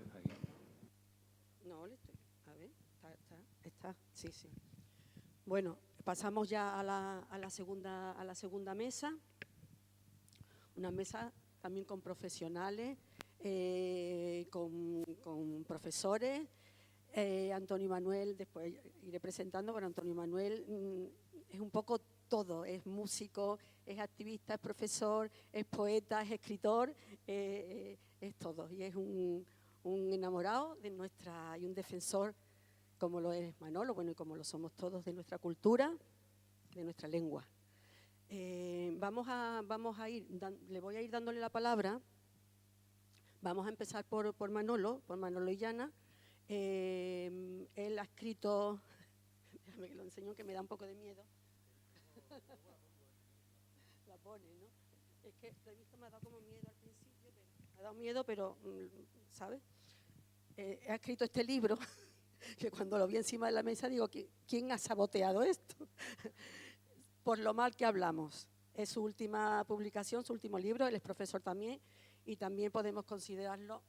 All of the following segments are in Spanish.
aquí. No, a ver, está, sí, sí. Bueno, pasamos ya a la segunda mesa. Una mesa también con profesionales, con profesores. Antonio Manuel, después iré presentando, pero Antonio Manuel es un poco todo, es músico, es activista, es profesor, es poeta, es escritor, es todo. Y es un enamorado de nuestra, y un defensor, como lo es Manolo, bueno, y como lo somos todos, de nuestra cultura, de nuestra lengua. Vamos a ir, le voy a ir dándole la palabra. Vamos a empezar por Manolo Illana. Él ha escrito, déjame que lo enseño, que me da un poco de miedo. La pone, ¿no? Es que lo he visto, me ha dado como miedo al principio, me ha dado miedo, pero, ¿sabes? Ha escrito este libro, que cuando lo vi encima de la mesa digo, ¿quién ha saboteado esto? Por lo mal que hablamos. Es su última publicación, su último libro, él es profesor también, y también podemos considerarlo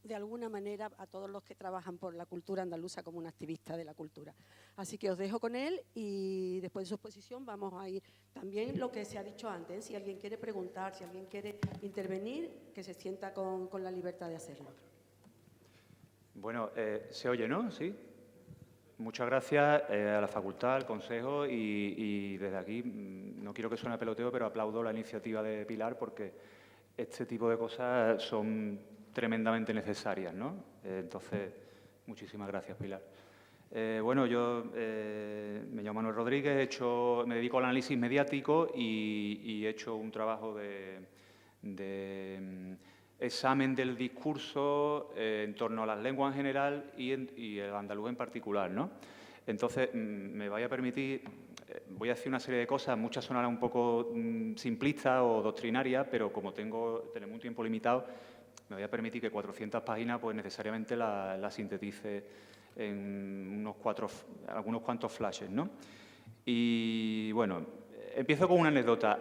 de alguna manera a todos los que trabajan por la cultura andaluza como un activista de la cultura. Así que os dejo con él y después de su exposición vamos a ir también lo que se ha dicho antes, si alguien quiere preguntar, si alguien quiere intervenir, que se sienta con la libertad de hacerlo. Bueno, se oye, ¿no? Sí. Muchas gracias a la facultad, al consejo y desde aquí, no quiero que suene a peloteo, pero aplaudo la iniciativa de Pilar porque este tipo de cosas son tremendamente necesarias, ¿no? Entonces, muchísimas gracias, Pilar. Bueno, yo me llamo Manuel Rodríguez, me dedico al análisis mediático y he hecho un trabajo de examen del discurso en torno a las lenguas en general y el andaluz en particular, ¿no? Entonces, me vaya a permitir, voy a decir una serie de cosas, muchas sonarán un poco simplistas o doctrinarias, pero como tenemos un tiempo limitado, me voy a permitir que 400 páginas pues necesariamente la sintetice en algunos cuantos flashes, ¿no? Y bueno, empiezo con una anécdota.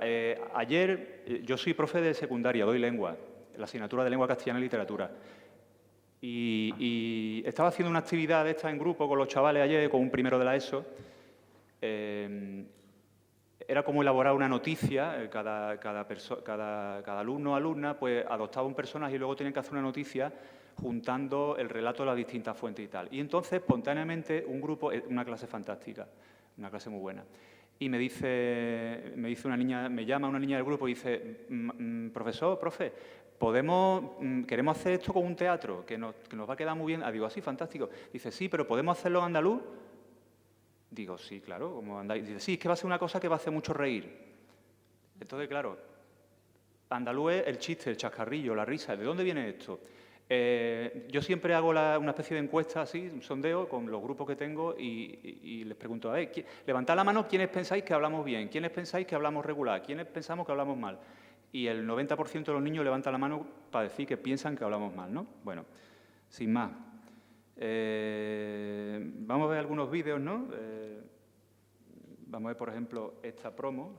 Ayer, yo soy profe de secundaria, doy lengua, la asignatura de lengua castellana y literatura. Y estaba haciendo una actividad de esta en grupo con los chavales ayer, con un primero de la ESO. Era como elaborar una noticia, cada alumno o alumna pues adoptaba un personaje y luego tenían que hacer una noticia juntando el relato de las distintas fuentes y tal. Y entonces, espontáneamente, un grupo, una clase fantástica, una clase muy buena, y me dice una niña, me llama una niña del grupo y dice, profesor, profe, queremos hacer esto con un teatro, que nos va a quedar muy bien. Digo, así, fantástico. Dice, sí, pero ¿podemos hacerlo en andaluz? Digo, sí, claro, ¿cómo andáis? Dice, sí, es que va a ser una cosa que va a hacer mucho reír. Entonces, claro, andaluz es el chiste, el chascarrillo, la risa. ¿De dónde viene esto? Yo siempre hago una especie de encuesta así, un sondeo con los grupos que tengo y les pregunto, levantad la mano quiénes pensáis que hablamos bien, quiénes pensáis que hablamos regular, quiénes pensamos que hablamos mal. Y el 90% de los niños levanta la mano para decir que piensan que hablamos mal, ¿no? Bueno, sin más. Vamos a ver algunos vídeos, ¿no? Vamos a ver, por ejemplo, esta promo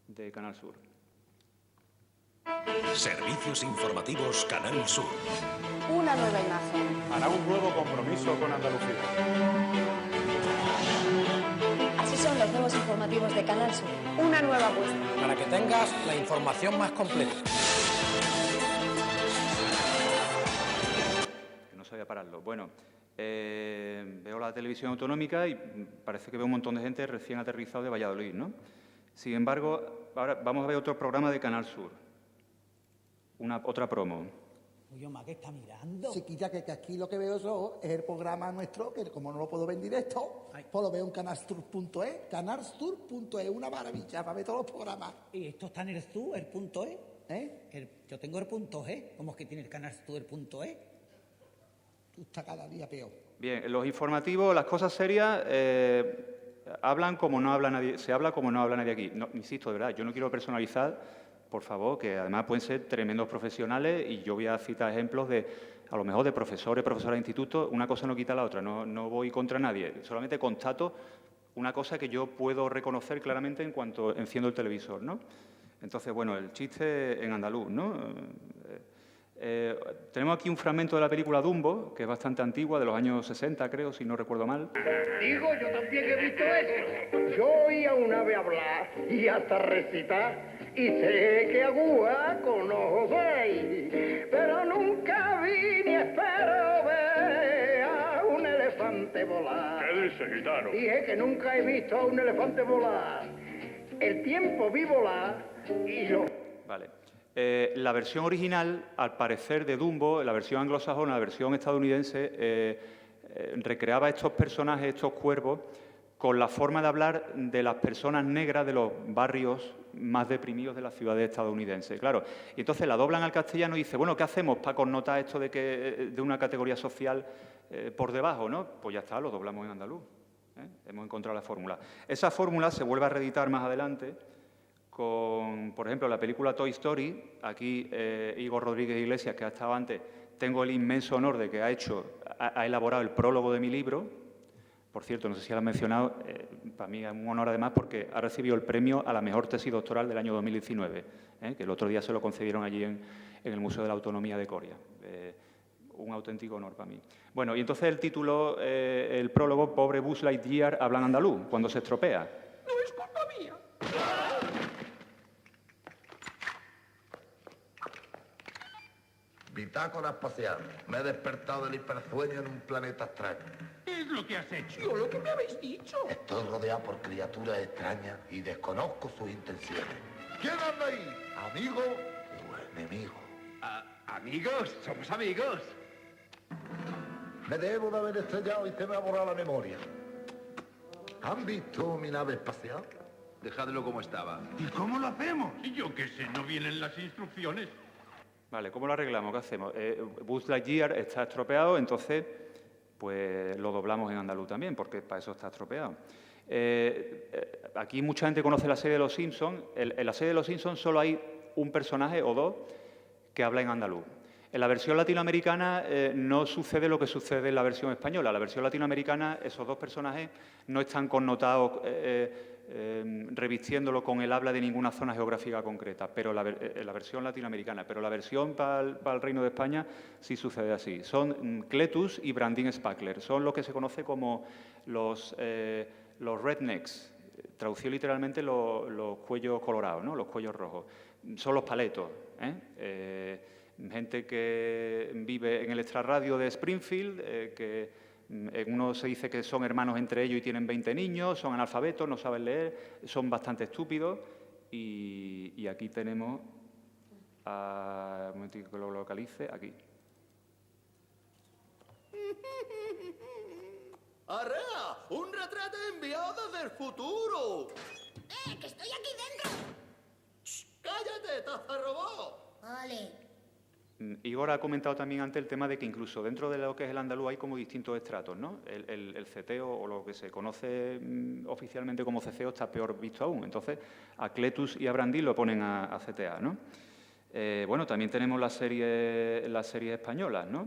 de Canal Sur. Servicios informativos Canal Sur. Una nueva imagen. Hará un nuevo compromiso con Andalucía. Así son los nuevos informativos de Canal Sur. Una nueva apuesta. Para que tengas la información más completa. Que no sabía pararlo. Bueno, veo la televisión autonómica y parece que veo un montón de gente recién aterrizado de Valladolid, ¿no? Sin embargo, ahora vamos a ver otro programa de Canal Sur. Otra promo. Oye, ¿qué está mirando? Chiquilla, que aquí lo que veo yo es el programa nuestro, que como no lo puedo ver en directo, pues lo veo en canalsur.es. Canalsur.es, una maravilla para ver todos los programas. ¿Y esto está en el Sur, el punto E? Yo tengo el punto E. ¿Cómo es que tiene el Canalsur, el punto E? Tú estás cada día peor. Bien, los informativos, las cosas serias, hablan como no habla nadie, se habla como no habla nadie aquí. No, insisto, de verdad, yo no quiero personalizar, por favor, que además pueden ser tremendos profesionales y yo voy a citar ejemplos a lo mejor de profesores, profesoras de institutos. Una cosa no quita la otra, no voy contra nadie, solamente constato una cosa que yo puedo reconocer claramente en cuanto enciendo el televisor, ¿no? Entonces, bueno, el chiste en andaluz, ¿no? Tenemos aquí un fragmento de la película Dumbo, que es bastante antigua, de los años 60, creo, si no recuerdo mal. Digo, yo también he visto eso. Yo oí a un ave hablar y hasta recitar, y sé que agua con ojos hay, pero nunca vi ni espero ver a un elefante volar. ¿Qué dice, gitano? Dije que nunca he visto a un elefante volar. El tiempo vi volar y yo... Vale. La versión original, al parecer, de Dumbo, la versión anglosajona, la versión estadounidense, recreaba estos personajes, estos cuervos, con la forma de hablar de las personas negras de los barrios más deprimidos de las ciudades estadounidenses. Claro, y entonces la doblan al castellano y dice, bueno, ¿qué hacemos para connotar esto de una categoría social por debajo, ¿no? Pues ya está, lo doblamos en andaluz. Hemos encontrado la fórmula. Esa fórmula se vuelve a reeditar más adelante con, por ejemplo, la película Toy Story. Aquí Igor Rodríguez Iglesias, que ha estado antes, tengo el inmenso honor de que ha elaborado el prólogo de mi libro. Por cierto, no sé si lo han mencionado, para mí es un honor además porque ha recibido el premio a la mejor tesis doctoral del año 2019, que el otro día se lo concedieron allí en el Museo de la Autonomía de Coria. Un auténtico honor para mí. Bueno, y entonces el título, el prólogo, pobre Buzz Lightyear habla en andaluz, cuando se estropea. No es culpa mía. Bitácora espacial. Me he despertado del hipersueño en un planeta extraño. ¿Qué es lo que has hecho? Yo lo que me habéis dicho. Estoy rodeado por criaturas extrañas y desconozco sus intenciones. ¿Quién anda ahí? ¿Amigo o enemigo? Amigos, somos amigos. Me debo de haber estrellado y se me ha borrado la memoria. ¿Han visto mi nave espacial? Dejadlo como estaba. ¿Y cómo lo hacemos? Yo qué sé, no vienen las instrucciones. Vale, ¿cómo lo arreglamos? ¿Qué hacemos? Buzz Lightyear está estropeado, entonces pues lo doblamos en andaluz también, porque para eso está estropeado. Aquí mucha gente conoce la serie de Los Simpsons. En la serie de Los Simpsons solo hay un personaje o dos que habla en andaluz. En la versión latinoamericana no sucede lo que sucede en la versión española. En la versión latinoamericana esos dos personajes no están connotados revistiéndolo con el habla de ninguna zona geográfica concreta, pero la versión latinoamericana. Pero la versión para el Reino de España sí sucede así. Son Cletus y Brandin Spackler. Son lo que se conoce como los rednecks. Traducido literalmente los cuellos colorados, ¿no? Los cuellos rojos. Son los paletos, gente que vive en el extrarradio de Springfield, que en uno se dice que son hermanos entre ellos y tienen 20 niños, son analfabetos, no saben leer, son bastante estúpidos. Y aquí tenemos, un momentito que lo localice, aquí. ¡Arrea! ¡Un retrato enviado desde el futuro! ¡Que estoy aquí dentro! ¡Shh! ¡Cállate, taza robot! Vale. Igor ha comentado también antes el tema de que incluso dentro de lo que es el andaluz hay como distintos estratos, ¿no? El ceteo, o lo que se conoce oficialmente como ceceo, está peor visto aún. Entonces, a Cletus y a Brandin lo ponen a cetear, ¿no? Bueno, también tenemos las series españolas, ¿no?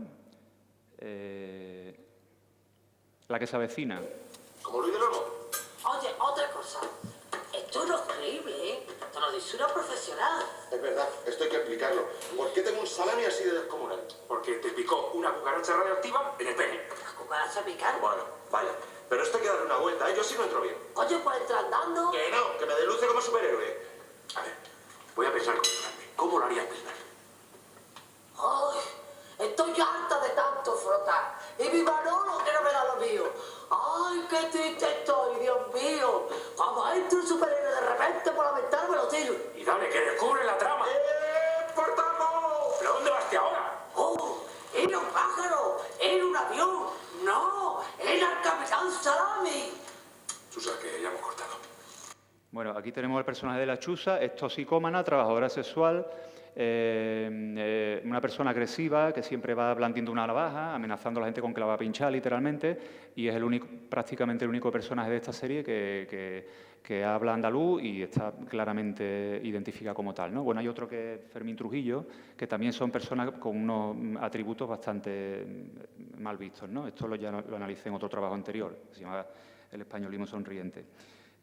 La que se avecina. ¿Cómo lo Lobo? Oye, otra cosa. Esto no es creíble, ¿eh? Te lo dice una profesional. Es verdad, esto hay que explicarlo. ¿Por qué tengo un salami así de descomunal? Porque te picó una cucaracha radioactiva en el pene. ¿La cucaracha picar? Bueno, vaya. Pero esto hay que darle una vuelta, ¿eh? Yo sí no entro bien. Oye, pues entra andando. Que no, que me deluce como superhéroe. A ver, voy a pensar con grande. ¿Cómo lo harías pensar? Ay, estoy harta de tanto frotar. Y mi Manolo que no me da lo mío. Ay, qué triste estoy, Dios mío. Cuando entre un superhéroe de repente por la ventana me lo tiro. Y dale, que descubre la trama. ¡Portamos! ¿Pero dónde vas ahora? Oh, era un pájaro, era un avión. No, era el Capitán Salami. Susa, que ya hemos cortado. Bueno, aquí tenemos el personaje de la Chusa, es toxicómana, trabajadora sexual, una persona agresiva que siempre va blandiendo una navaja, amenazando a la gente con que la va a pinchar literalmente, y es prácticamente el único personaje de esta serie que habla andaluz y está claramente identificado como tal, ¿no? Bueno, hay otro que es Fermín Trujillo, que también son personas con unos atributos bastante mal vistos, ¿no? Esto ya lo analicé en otro trabajo anterior, que se llama El españolismo sonriente.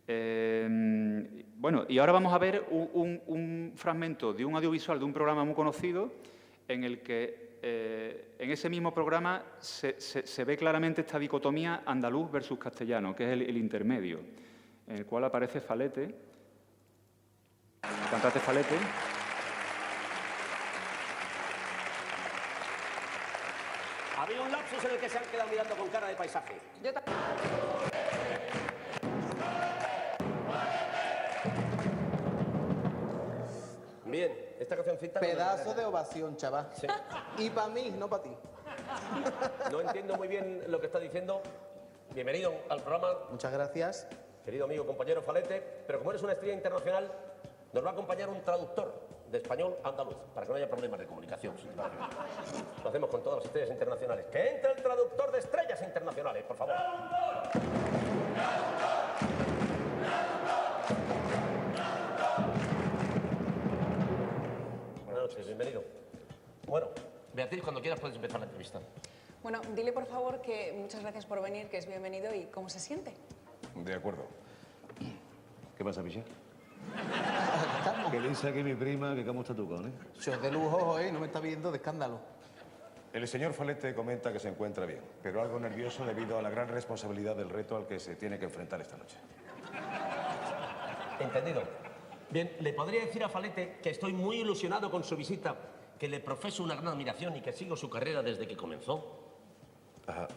Bueno, y ahora vamos a ver un fragmento de un audiovisual de un programa muy conocido en el que en ese mismo programa se ve claramente esta dicotomía andaluz versus castellano, que es el intermedio, en el cual aparece Falete, el cantante Falete. Había un lapsus en el que se han quedado mirando con cara de paisaje. Bien, esta cancioncita... Pedazo de ovación, chaval. Sí. Y para mí, no para ti. No entiendo muy bien lo que está diciendo. Bienvenido al programa. Muchas gracias. Querido amigo, compañero Falete, pero como eres una estrella internacional, nos va a acompañar un traductor de español a andaluz, para que no haya problemas de comunicación. Lo hacemos con todas las estrellas internacionales. ¡Que entre el traductor de estrellas internacionales, por favor! Buenas noches, bienvenido. Bueno, Beatriz, cuando quieras puedes empezar la entrevista. Bueno, dile por favor que muchas gracias por venir, que es bienvenido y cómo se siente. De acuerdo. ¿Qué pasa, Piché? Que dice aquí mi prima que cómo está tu con, ¿eh? Si os de lujo, no me está viendo de escándalo. El señor Falete comenta que se encuentra bien, pero algo nervioso debido a la gran responsabilidad del reto al que se tiene que enfrentar esta noche. Entendido. Bien, le podría decir a Falete que estoy muy ilusionado con su visita, que le profeso una gran admiración y que sigo su carrera desde que comenzó. Ajá.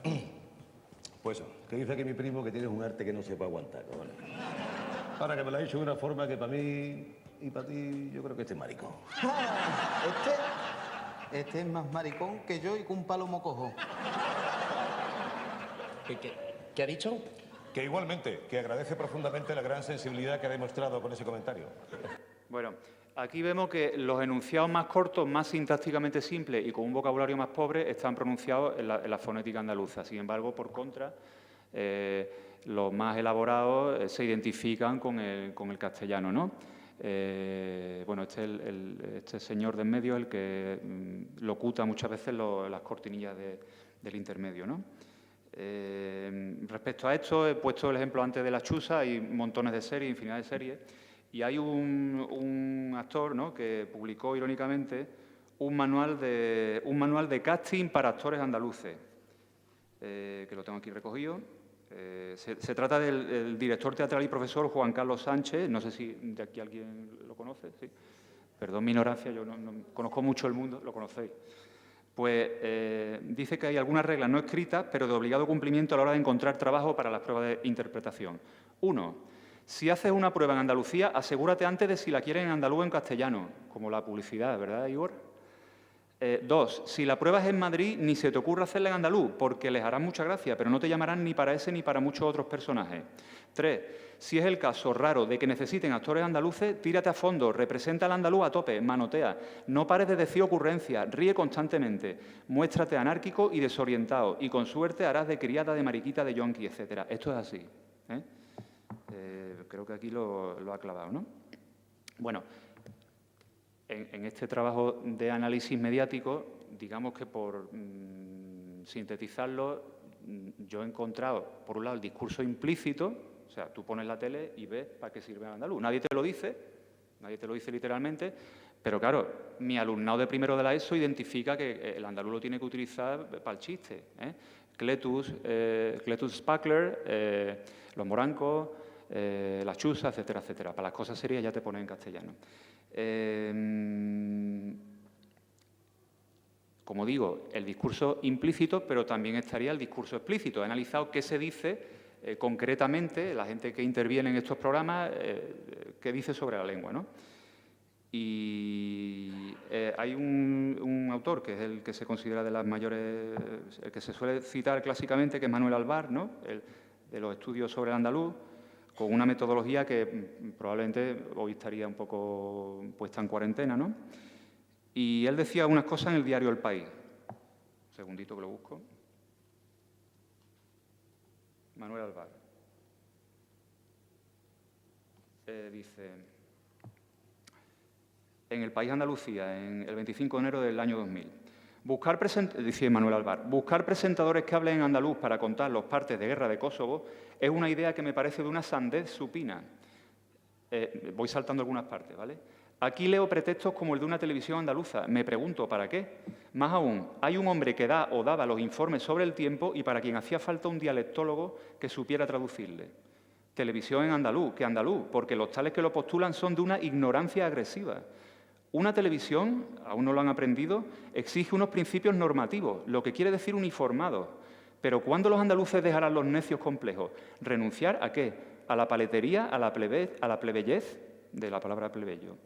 Pues eso, que dice aquí mi primo que tienes un arte que no se puede aguantar, ¿vale? Ahora que me lo ha dicho de una forma que para mí y para ti yo creo que este es maricón. Este es más maricón que yo y que un palomo cojo. ¿Qué ha dicho? Que igualmente, que agradece profundamente la gran sensibilidad que ha demostrado con ese comentario. Bueno, aquí vemos que los enunciados más cortos, más sintácticamente simples y con un vocabulario más pobre están pronunciados en la fonética andaluza. Sin embargo, por contra, los más elaborados se identifican con el castellano, ¿no? Bueno, este señor de en medio es el que locuta muchas veces las cortinillas del intermedio, ¿no? Respecto a esto, he puesto el ejemplo antes de La Chusa, hay montones de series, infinidad de series, y hay un actor, ¿no?, que publicó irónicamente un manual de casting para actores andaluces, que lo tengo aquí recogido. Se trata del director teatral y profesor Juan Carlos Sánchez, no sé si de aquí alguien lo conoce, ¿sí? Perdón mi ignorancia, yo no conozco mucho el mundo, lo conocéis. Pues dice que hay algunas reglas no escritas, pero de obligado cumplimiento a la hora de encontrar trabajo para las pruebas de interpretación. 1. Si haces una prueba en Andalucía, asegúrate antes de si la quieren en andaluz o en castellano, como la publicidad, ¿verdad, Igor? 2. Si la prueba es en Madrid, ni se te ocurra hacerla en andaluz, porque les harán mucha gracia, pero no te llamarán ni para ese ni para muchos otros personajes. 3. Si es el caso raro de que necesiten actores andaluces, tírate a fondo, representa al andaluz a tope, manotea, no pares de decir ocurrencias, ríe constantemente, muéstrate anárquico y desorientado, y con suerte harás de criada, de mariquita, de yonki, etc. Esto es así, ¿eh? Creo que aquí lo ha clavado, ¿no? Bueno, en este trabajo de análisis mediático, digamos que por sintetizarlo, yo he encontrado, por un lado, el discurso implícito, o sea, tú pones la tele y ves para qué sirve el andaluz. Nadie te lo dice literalmente, pero claro, mi alumnado de primero de la ESO identifica que el andaluz lo tiene que utilizar para el chiste, ¿eh? Cletus Spackler, los morancos, la chusa, etcétera, etcétera. Para las cosas serias ya te ponen en castellano. Como digo, el discurso implícito, pero también estaría el discurso explícito. He analizado qué se dice concretamente, la gente que interviene en estos programas, qué dice sobre la lengua, ¿no? Y hay un autor que es el que se considera de las mayores, el que se suele citar clásicamente, que es Manuel Alvar, ¿no? De los estudios sobre el andaluz, con una metodología que probablemente hoy estaría un poco puesta en cuarentena, ¿no? Y él decía unas cosas en el diario El País. Un segundito que lo busco. Manuel Alvar. Dice, en El País Andalucía, el 25 de enero del año 2000, dice Manuel Alvar, buscar presentadores que hablen en andaluz para contar los partes de guerra de Kosovo es una idea que me parece de una sandez supina. Voy saltando algunas partes, ¿vale? Aquí leo pretextos como el de una televisión andaluza. Me pregunto, ¿para qué? Más aún, hay un hombre que da o daba los informes sobre el tiempo y para quien hacía falta un dialectólogo que supiera traducirle. Televisión en andaluz, ¿qué andaluz? Porque los tales que lo postulan son de una ignorancia agresiva. Una televisión, aún no lo han aprendido, exige unos principios normativos, lo que quiere decir uniformados. Pero ¿cuándo los andaluces dejarán los necios complejos? ¿Renunciar a qué? ¿A la paletería, a la plebeyez? De la palabra plebeyo.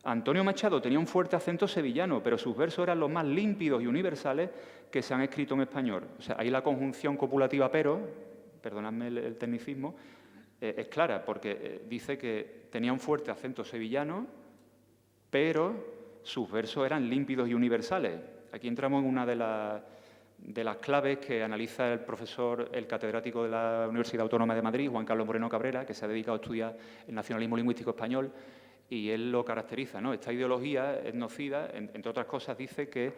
Antonio Machado tenía un fuerte acento sevillano, pero sus versos eran los más límpidos y universales que se han escrito en español. O sea, ahí la conjunción copulativa pero, perdonadme el tecnicismo, es clara, porque dice que tenía un fuerte acento sevillano, pero sus versos eran límpidos y universales. Aquí entramos en una de las claves que analiza el profesor, el catedrático de la Universidad Autónoma de Madrid, Juan Carlos Moreno Cabrera, que se ha dedicado a estudiar el nacionalismo lingüístico español, y él lo caracteriza, ¿no? Esta ideología etnocida, entre otras cosas, dice que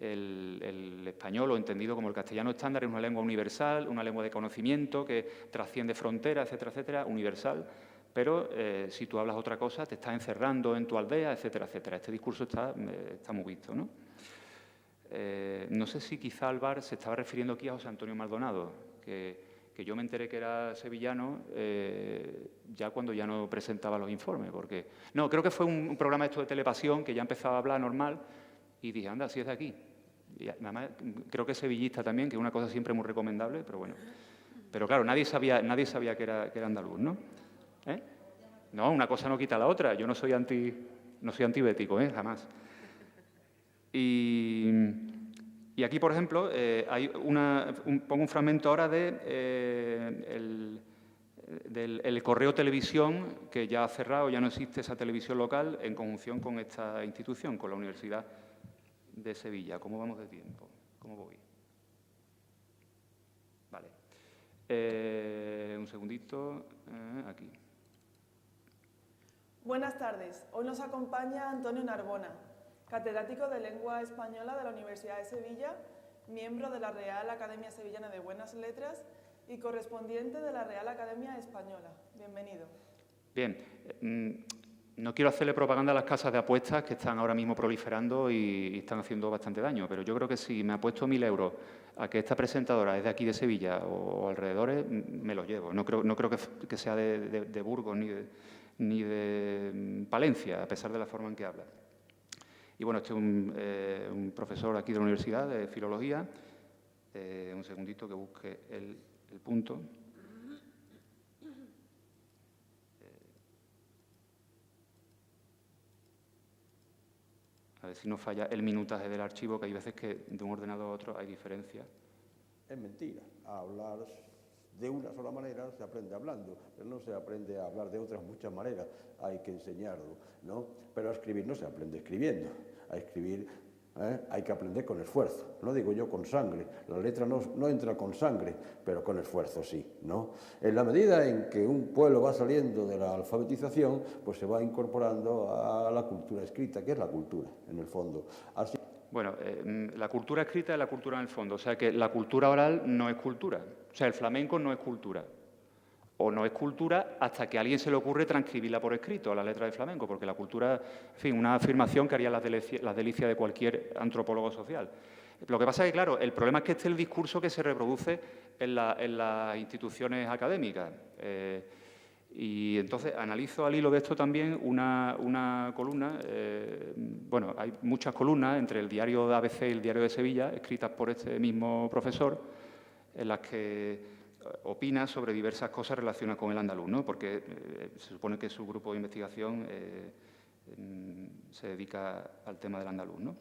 el español, o entendido como el castellano estándar, es una lengua universal, una lengua de conocimiento que trasciende fronteras, etcétera, etcétera, universal, pero si tú hablas otra cosa, te estás encerrando en tu aldea, etcétera, etcétera. Este discurso está muy visto, ¿no? No sé si quizá Álvar se estaba refiriendo aquí a José Antonio Maldonado, que yo me enteré que era sevillano ya cuando ya no presentaba los informes, porque... No, creo que fue un programa esto de Telepasión que ya empezaba a hablar normal y dije, anda, si es de aquí. Y además, creo que es sevillista también, que es una cosa siempre muy recomendable, pero bueno. Pero claro, nadie sabía que era andaluz, ¿no? No, una cosa no quita la otra. Yo no soy antibético, jamás. Y aquí, por ejemplo, hay pongo un fragmento ahora del Correo Televisión, que ya ha cerrado, ya no existe esa televisión local, en conjunción con esta institución, con la Universidad de Sevilla. ¿Cómo vamos de tiempo? ¿Cómo voy? Vale. Un segundito. Aquí. Buenas tardes. Hoy nos acompaña Antonio Narbona, catedrático de Lengua Española de la Universidad de Sevilla, miembro de la Real Academia Sevillana de Buenas Letras y correspondiente de la Real Academia Española. Bienvenido. Bien. No quiero hacerle propaganda a las casas de apuestas que están ahora mismo proliferando y están haciendo bastante daño, pero yo creo que si me apuesto 1.000 euros a que esta presentadora es de aquí de Sevilla o alrededores, me lo llevo. No creo que sea de Burgos ni de Palencia, a pesar de la forma en que habla. Y bueno, este es un profesor aquí de la universidad de filología. Un segundito que busque el punto. A ver si no falla el minutaje del archivo, que hay veces que de un ordenador a otro hay diferencias. Es mentira. Hablar de una sola manera se aprende hablando, pero no se aprende a hablar de otras muchas maneras. Hay que enseñarlo, ¿no? Pero a escribir no se aprende escribiendo. A escribir hay que aprender con esfuerzo. No digo yo con sangre. La letra no entra con sangre, pero con esfuerzo sí, ¿no? En la medida en que un pueblo va saliendo de la alfabetización, pues se va incorporando a la cultura escrita, que es la cultura, en el fondo. Así... Bueno, la cultura escrita es la cultura en el fondo. O sea, que la cultura oral no es cultura. O sea, el flamenco no es cultura. O no es cultura hasta que a alguien se le ocurre transcribirla por escrito, a la letra de flamenco, porque la cultura, en fin, una afirmación que haría las delicias de cualquier antropólogo social. Lo que pasa es que, claro, el problema es que este es el discurso que se reproduce en las instituciones académicas. Y entonces analizo al hilo de esto también una columna, bueno, hay muchas columnas entre el diario de ABC y el diario de Sevilla, escritas por este mismo profesor, en las que opina sobre diversas cosas relacionadas con el andaluz, ¿no? Porque se supone que su grupo de investigación se dedica al tema del andaluz, ¿no?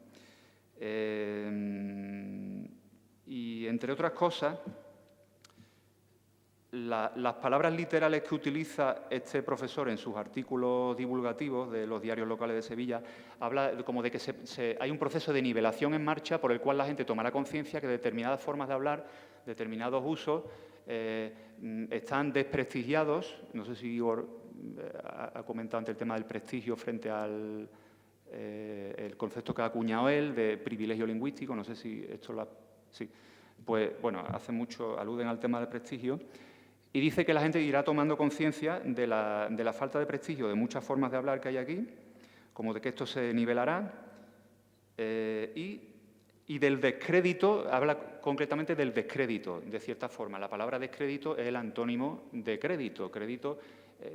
Y entre otras cosas, las palabras literales que utiliza este profesor en sus artículos divulgativos de los diarios locales de Sevilla, habla como de que hay un proceso de nivelación en marcha por el cual la gente tomará conciencia que determinadas formas de hablar, determinados usos, están desprestigiados. No sé si Igor ha comentado antes el tema del prestigio frente al el concepto que ha acuñado él de privilegio lingüístico. No sé si esto sí. Pues bueno, hace mucho aluden al tema del prestigio y dice que la gente irá tomando conciencia de la falta de prestigio de muchas formas de hablar que hay aquí, como de que esto se nivelará, y del descrédito, habla concretamente del descrédito, de cierta forma. La palabra descrédito es el antónimo de crédito. Crédito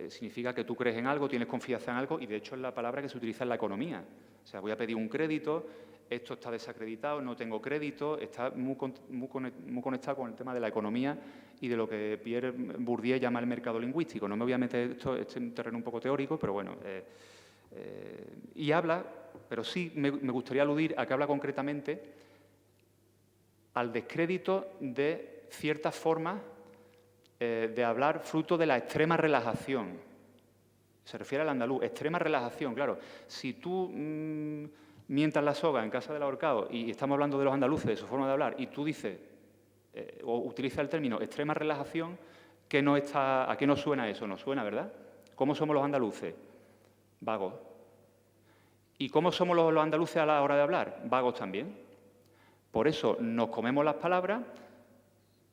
significa que tú crees en algo, tienes confianza en algo, y de hecho es la palabra que se utiliza en la economía. O sea, voy a pedir un crédito, esto está desacreditado, no tengo crédito, está muy conectado con el tema de la economía y de lo que Pierre Bourdieu llama el mercado lingüístico. No me voy a meter esto, este es un terreno un poco teórico, pero bueno. Y habla, pero sí me gustaría aludir a que habla concretamente al descrédito de ciertas formas de hablar fruto de la extrema relajación. Se refiere al andaluz, extrema relajación, claro. Si tú mientas la soga en casa del ahorcado y estamos hablando de los andaluces, de su forma de hablar, y tú dices, o utiliza el término extrema relajación, ¿a qué nos suena eso? Nos suena, ¿verdad? ¿Cómo somos los andaluces? Vagos. ¿Y cómo somos los andaluces a la hora de hablar? Vagos también. Por eso nos comemos las palabras,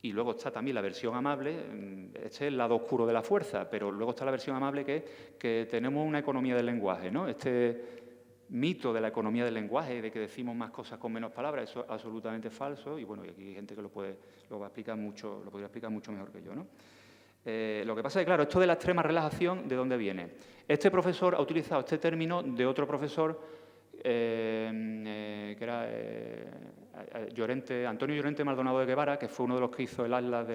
y luego está también la versión amable, este es el lado oscuro de la fuerza, pero luego está la versión amable que tenemos una economía del lenguaje, ¿no? Este mito de la economía del lenguaje, de que decimos más cosas con menos palabras, eso es absolutamente falso, y bueno, y aquí hay gente que lo podría explicar mucho mejor que yo, ¿no? Lo que pasa es que, claro, esto de la extrema relajación, ¿de dónde viene? Este profesor ha utilizado este término de otro profesor que era Antonio Llorente Maldonado de Guevara, que fue uno de los que hizo el atlas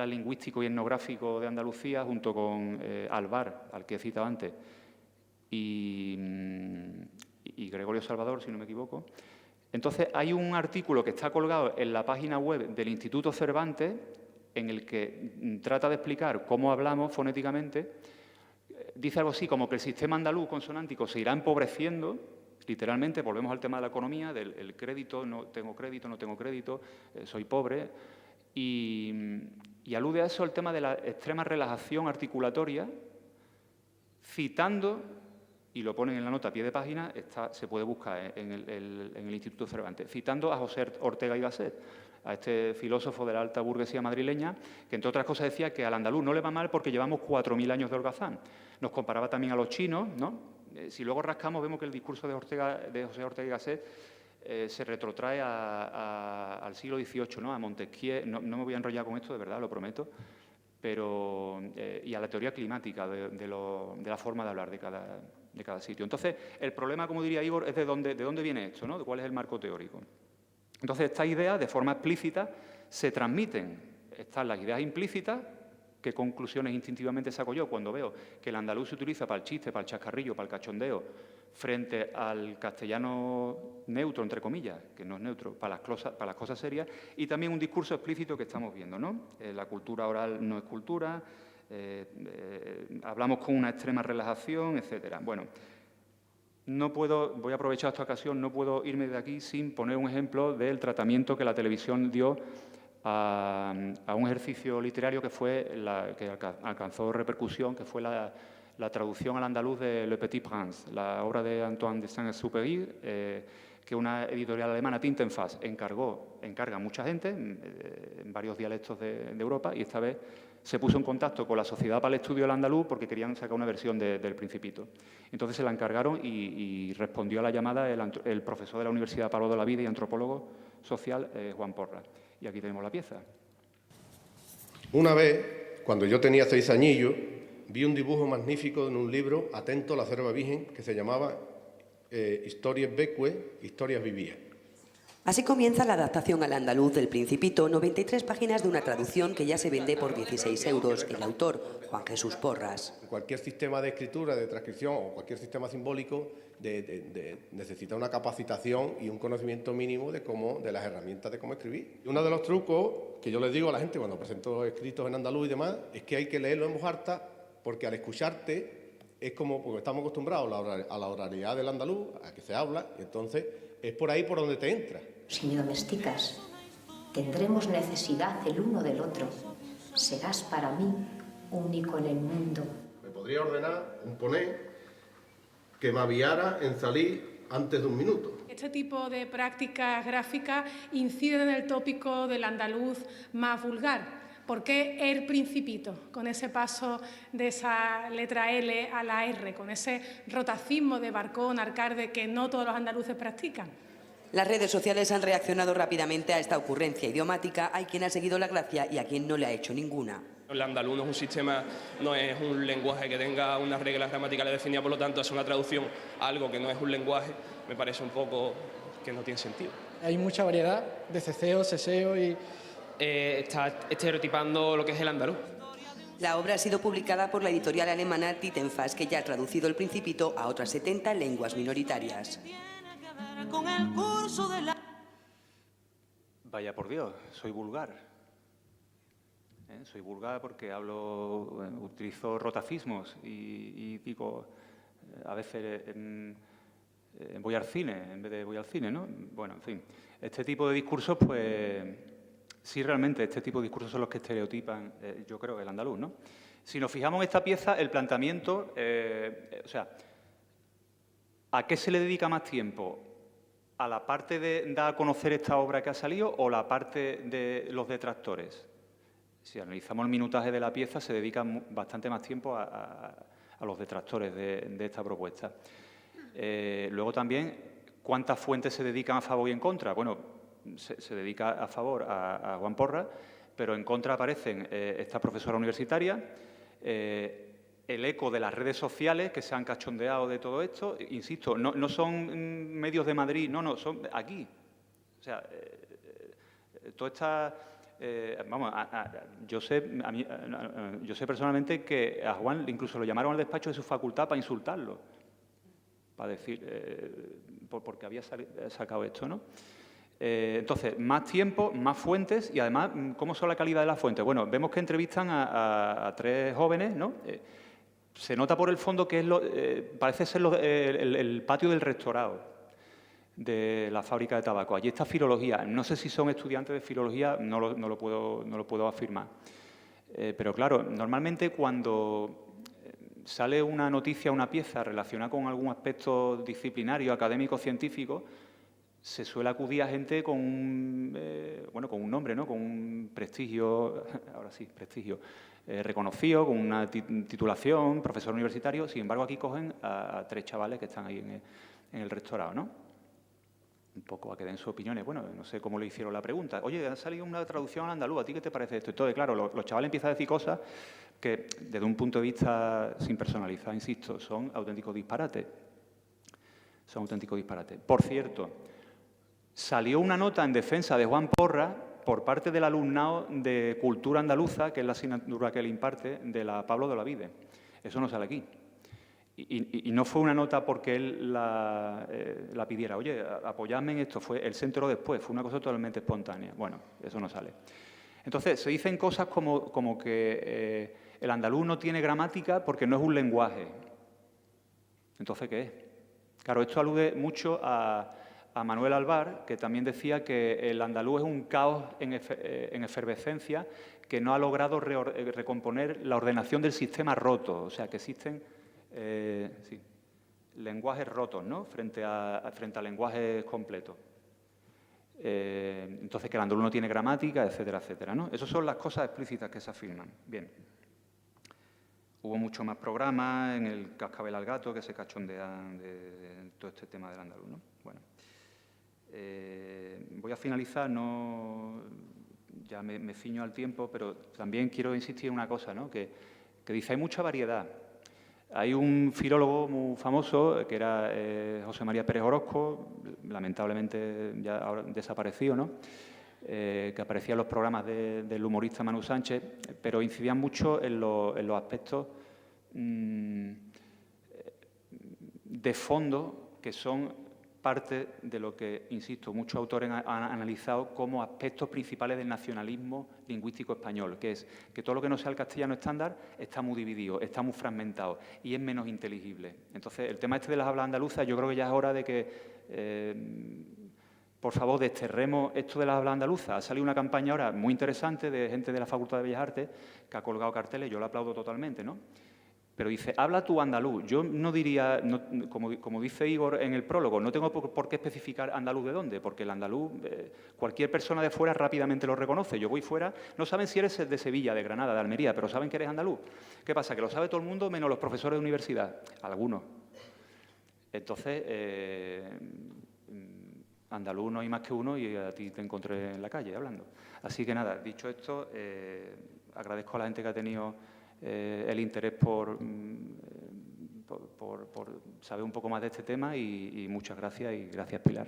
lingüístico y etnográfico de Andalucía, junto con Alvar, al que he citado antes, y Gregorio Salvador, si no me equivoco. Entonces, hay un artículo que está colgado en la página web del Instituto Cervantes, en el que trata de explicar cómo hablamos fonéticamente. Dice algo así como que el sistema andaluz consonántico se irá empobreciendo, literalmente, volvemos al tema de la economía, del crédito, no tengo crédito, soy pobre, y alude a eso el tema de la extrema relajación articulatoria, citando, y lo ponen en la nota a pie de página, se puede buscar en el Instituto Cervantes, citando a José Ortega y Gasset, a este filósofo de la alta burguesía madrileña, que entre otras cosas decía que al andaluz no le va mal porque llevamos 4.000 años de holgazán. Nos comparaba también a los chinos, ¿no? Si luego rascamos, vemos que el discurso de José Ortega y Gasset se retrotrae al siglo XVIII, ¿no? A Montesquieu. No me voy a enrollar con esto, de verdad, lo prometo, pero y a la teoría climática de la forma de hablar de cada sitio. Entonces, el problema, como diría Igor, es de dónde viene esto, ¿no? De cuál es el marco teórico. Entonces, estas ideas, de forma explícita, se transmiten. Están las ideas implícitas, qué conclusiones instintivamente saco yo cuando veo que el andaluz se utiliza para el chiste, para el chascarrillo, para el cachondeo, frente al castellano neutro, entre comillas, que no es neutro, para las cosas serias, y también un discurso explícito que estamos viendo, ¿no? La cultura oral no es cultura, hablamos con una extrema relajación, etcétera. Bueno, voy a aprovechar esta ocasión, no puedo irme de aquí sin poner un ejemplo del tratamiento que la televisión dio a un ejercicio literario que alcanzó repercusión, que fue la traducción al andaluz de Le Petit Prince, la obra de Antoine de Saint-Exupéry, que una editorial alemana, Tintenfass, encarga a mucha gente en varios dialectos de Europa, y esta vez se puso en contacto con la Sociedad para el Estudio del Andaluz porque querían sacar una versión del Principito. Entonces se la encargaron y respondió a la llamada el profesor de la Universidad Pablo de la Vida y antropólogo social, Juan Porra. Y aquí tenemos la pieza. Una vez, cuando yo tenía 6 añillos, vi un dibujo magnífico en un libro, atento a la Cerva Virgen, que se llamaba Historias Becue, Historias Vivías. Así comienza la adaptación al andaluz del Principito, 93 páginas de una traducción que ya se vende por 16 euros. El autor, Juan Jesús Porras. Cualquier sistema de escritura, de transcripción o cualquier sistema simbólico necesita una capacitación y un conocimiento mínimo de las herramientas de cómo escribir. Uno de los trucos que yo les digo a la gente cuando presento escritos en andaluz y demás es que hay que leerlo en voz alta, porque al escucharte es porque estamos acostumbrados a la oralidad del andaluz, a que se habla, y entonces es por ahí por donde te entra. Si me domesticas, tendremos necesidad el uno del otro. Serás para mí único en el mundo. Me podría ordenar un poner que me aviara en salir antes de un minuto. Este tipo de prácticas gráficas inciden en el tópico del andaluz más vulgar, ¿Por qué El Principito? Con ese paso de esa letra L a la R, con ese rotacismo de Barcón, Arcade, que no todos los andaluces practican. Las redes sociales han reaccionado rápidamente a esta ocurrencia idiomática. Hay quien ha seguido la gracia y a quien no le ha hecho ninguna. El andaluz no es un sistema, no es un lenguaje que tenga unas reglas gramaticales definidas, por lo tanto es una traducción a algo que no es un lenguaje, me parece un poco que no tiene sentido. Hay mucha variedad de ceceo, seseo y... Está estereotipando lo que es el andaluz. La obra ha sido publicada por la editorial alemana Titelfass, que ya ha traducido El Principito a otras 70 lenguas minoritarias. Con el curso de la... Vaya por Dios, soy vulgar. Soy vulgar porque utilizo rotacismos y digo, a veces voy al cine en vez de voy al cine, ¿no? Bueno, en fin, este tipo de discursos, pues, sí, realmente, este tipo de discursos son los que estereotipan, yo creo, el andaluz, ¿no? Si nos fijamos en esta pieza, el planteamiento, o sea, ¿a qué se le dedica más tiempo? ¿A la parte de dar a conocer esta obra que ha salido o la parte de los detractores? Si analizamos el minutaje de la pieza, se dedica bastante más tiempo a los detractores de esta propuesta. Luego también, ¿cuántas fuentes se dedican a favor y en contra? Bueno, se dedica a favor a Juan Porras, pero en contra aparecen esta profesora universitaria, el eco de las redes sociales que se han cachondeado de todo esto. Insisto, no son medios de Madrid, no, son aquí. O sea, toda esta... yo sé personalmente que a Juan incluso lo llamaron al despacho de su facultad para insultarlo, para decir, porque había sacado esto, ¿no? Entonces, más tiempo, más fuentes y además, ¿cómo son la calidad de las fuentes? Bueno, vemos que entrevistan a 3 jóvenes, ¿no? Se nota por el fondo que es parece ser el patio del rectorado de la fábrica de tabaco. Allí está filología. No sé si son estudiantes de filología, no lo puedo afirmar. Pero claro, normalmente cuando sale una noticia, una pieza relacionada con algún aspecto disciplinario, académico, científico, se suele acudir a gente con un nombre, ¿no? Con un prestigio, ahora sí, prestigio, reconocido, con una titulación, profesor universitario. Sin embargo, aquí cogen a 3 chavales que están ahí en el rectorado, ¿no? Un poco a que den sus opiniones. Bueno, no sé cómo le hicieron la pregunta. Oye, ha salido una traducción al andaluz, ¿a ti qué te parece esto? Entonces, claro, los chavales empiezan a decir cosas que, desde un punto de vista sin personalizar, insisto, son auténticos disparates. Son auténticos disparates. Por cierto, salió una nota en defensa de Juan Porras por parte del alumnado de Cultura Andaluza, que es la asignatura que él imparte, de la Pablo de Olavide. Eso no sale aquí. Y no fue una nota porque él la pidiera. Oye, apoyadme en esto. Él se enteró después. Fue una cosa totalmente espontánea. Bueno, eso no sale. Entonces, se dicen cosas como que el andaluz no tiene gramática porque no es un lenguaje. Entonces, ¿qué es? Claro, esto alude mucho a Manuel Alvar, que también decía que el andaluz es un caos en efervescencia que no ha logrado recomponer la ordenación del sistema roto. O sea, que existen lenguajes rotos, ¿no? Frente a lenguajes completos. Entonces, que el andaluz no tiene gramática, etcétera, etcétera, ¿no? Esas son las cosas explícitas que se afirman. Bien. Hubo muchos más programas en el Cascabel al Gato que se cachondean de todo este tema del andaluz, ¿no? Bueno. Voy a finalizar, ya me ciño al tiempo, pero también quiero insistir en una cosa, ¿no? Que dice, hay mucha variedad. Hay un filólogo muy famoso, que era José María Pérez Orozco, lamentablemente ya ahora desaparecido, ¿no? Que aparecía en los programas del humorista Manu Sánchez, pero incidían mucho en los aspectos de fondo que son parte de lo que, insisto, muchos autores han analizado como aspectos principales del nacionalismo lingüístico español, que es que todo lo que no sea el castellano estándar está muy dividido, está muy fragmentado y es menos inteligible. Entonces, el tema este de las hablas andaluzas, yo creo que ya es hora de que, por favor, desterremos esto de las hablas andaluzas. Ha salido una campaña ahora muy interesante de gente de la Facultad de Bellas Artes que ha colgado carteles, yo lo aplaudo totalmente, ¿no? Pero dice, habla tú andaluz. Yo no diría, como dice Igor en el prólogo, no tengo por qué especificar andaluz de dónde, porque el andaluz, cualquier persona de fuera rápidamente lo reconoce. Yo voy fuera, no saben si eres de Sevilla, de Granada, de Almería, pero saben que eres andaluz. ¿Qué pasa? Que lo sabe todo el mundo menos los profesores de universidad, algunos. Entonces, andaluz no hay más que uno y a ti te encontré en la calle hablando. Así que nada, dicho esto, agradezco a la gente que ha tenido el interés por saber un poco más de este tema y muchas gracias y gracias, Pilar.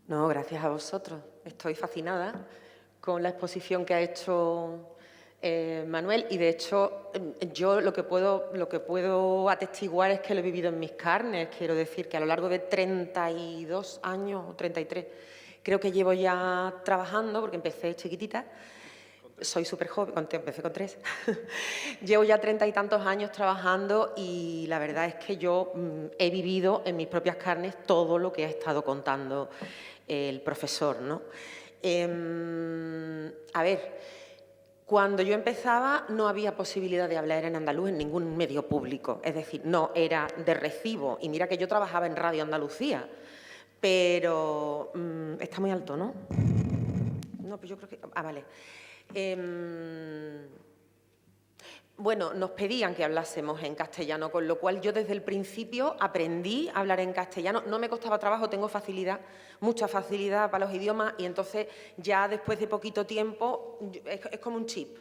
No, gracias a vosotros. Estoy fascinada con la exposición que ha hecho Manuel y, de hecho, yo lo que puedo atestiguar es que lo he vivido en mis carnes. Quiero decir que a lo largo de 32 años o 33, creo que llevo ya trabajando, porque empecé chiquitita, soy súper joven, empecé con 3. Llevo ya 30 y tantos años trabajando y la verdad es que yo he vivido en mis propias carnes todo lo que ha estado contando el profesor, ¿no? A ver, cuando yo empezaba no había posibilidad de hablar en andaluz en ningún medio público, es decir, no era de recibo. Y mira que yo trabajaba en Radio Andalucía, pero está muy alto, ¿no? No, pues yo creo que... Ah, vale. Bueno, nos pedían que hablásemos en castellano, con lo cual yo desde el principio aprendí a hablar en castellano. No me costaba trabajo, tengo facilidad, mucha facilidad para los idiomas y entonces ya después de poquito tiempo es como un chip.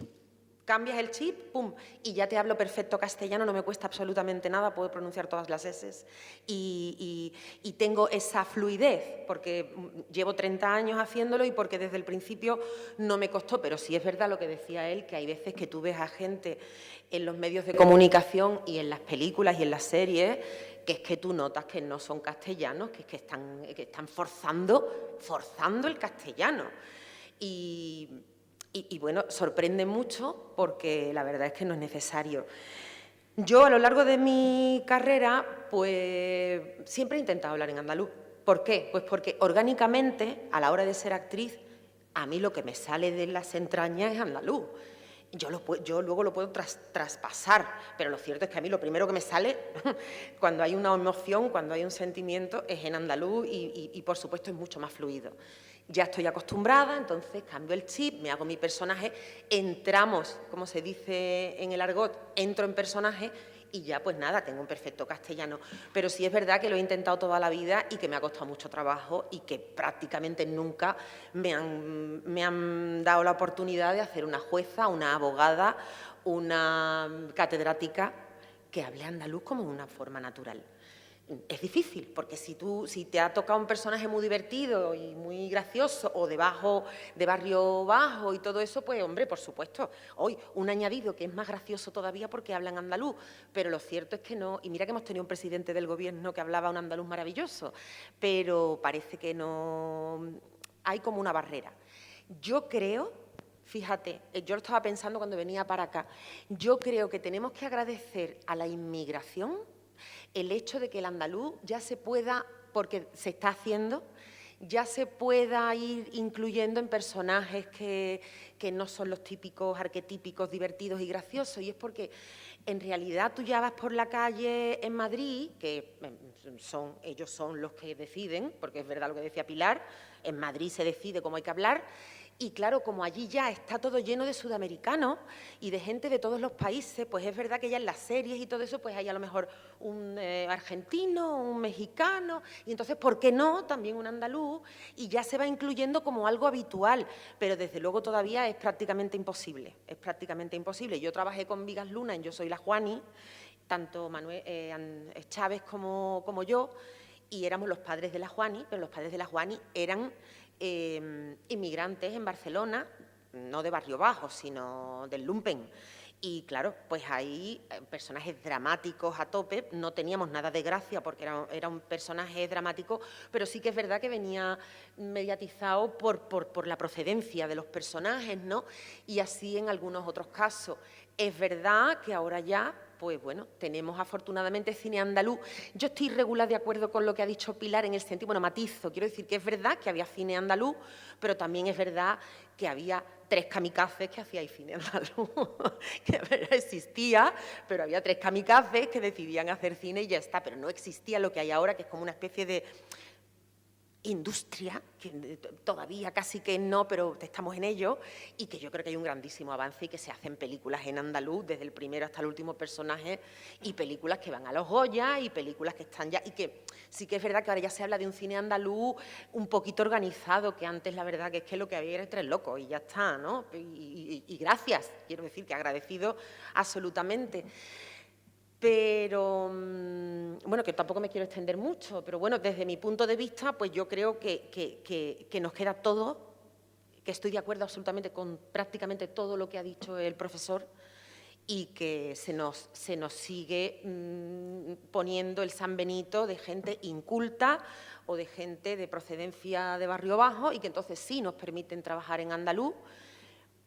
Cambias el chip, pum, y ya te hablo perfecto castellano, no me cuesta absolutamente nada, puedo pronunciar todas las eses y tengo esa fluidez, porque llevo 30 años haciéndolo y porque desde el principio no me costó, pero sí es verdad lo que decía él, que hay veces que tú ves a gente en los medios de comunicación y en las películas y en las series, que es que tú notas que no son castellanos, que están forzando el castellano. Y bueno, sorprende mucho porque la verdad es que no es necesario. Yo a lo largo de mi carrera pues siempre he intentado hablar en andaluz. ¿Por qué? Pues porque orgánicamente a la hora de ser actriz a mí lo que me sale de las entrañas es andaluz. Yo luego lo puedo traspasar, pero lo cierto es que a mí lo primero que me sale cuando hay una emoción, cuando hay un sentimiento es en andaluz y por supuesto es mucho más fluido. Ya estoy acostumbrada, entonces cambio el chip, me hago mi personaje, entramos, como se dice en el argot, entro en personaje y ya pues nada, tengo un perfecto castellano. Pero sí es verdad que lo he intentado toda la vida y que me ha costado mucho trabajo y que prácticamente nunca me han dado la oportunidad de hacer una jueza, una abogada, una catedrática que hable andaluz como una forma natural. Es difícil, porque si te ha tocado un personaje muy divertido y muy gracioso o de barrio bajo y todo eso, pues hombre, por supuesto, hoy un añadido que es más gracioso todavía porque hablan andaluz, pero lo cierto es que no, y mira que hemos tenido un presidente del gobierno que hablaba un andaluz maravilloso, pero parece que no, hay como una barrera. Yo creo, fíjate, yo lo estaba pensando cuando venía para acá, yo creo que tenemos que agradecer a la inmigración el hecho de que el andaluz ya se pueda, porque se está haciendo, ya se pueda ir incluyendo en personajes que no son los típicos, arquetípicos, divertidos y graciosos. Y es porque, en realidad, tú ya vas por la calle en Madrid, que ellos son los que deciden, porque es verdad lo que decía Pilar, en Madrid se decide cómo hay que hablar, Y claro, como allí ya está todo lleno de sudamericanos y de gente de todos los países, pues es verdad que ya en las series y todo eso, pues hay a lo mejor un argentino, un mexicano, y entonces, ¿por qué no? También un andaluz, y ya se va incluyendo como algo habitual, pero desde luego todavía es prácticamente imposible, es prácticamente imposible. Yo trabajé con Vigas Luna en Yo soy la Juani, tanto Manuel Chávez como yo, y éramos los padres de la Juani, pero los padres de la Juani eran inmigrantes en Barcelona, no de Barrio Bajo, sino del lumpen. Y claro, pues ahí personajes dramáticos a tope, no teníamos nada de gracia porque era un personaje dramático, pero sí que es verdad que venía mediatizado por la procedencia de los personajes, ¿no? Y así en algunos otros casos. Es verdad que ahora ya, pues bueno, tenemos afortunadamente cine andaluz. Yo estoy regular de acuerdo con lo que ha dicho Pilar en el sentido, bueno, matizo, quiero decir que es verdad que había cine andaluz, pero también es verdad que había 3 kamikazes que hacíais cine andaluz, que existía, pero había 3 kamikazes que decidían hacer cine y ya está, pero no existía lo que hay ahora, que es como una especie de industria, que todavía casi que no, pero estamos en ello, y que yo creo que hay un grandísimo avance y que se hacen películas en andaluz, desde el primero hasta el último personaje, y películas que van a los Goya, y películas que están ya, y que sí que es verdad que ahora ya se habla de un cine andaluz un poquito organizado, que antes la verdad que es que lo que había era 3 locos, y ya está, ¿no? Y gracias, quiero decir que agradecido absolutamente. Pero, bueno, que tampoco me quiero extender mucho, pero bueno, desde mi punto de vista, pues yo creo que nos queda todo, que estoy de acuerdo absolutamente con prácticamente todo lo que ha dicho el profesor y que se nos sigue poniendo el San Benito de gente inculta o de gente de procedencia de barrio bajo y que entonces sí nos permiten trabajar en andaluz,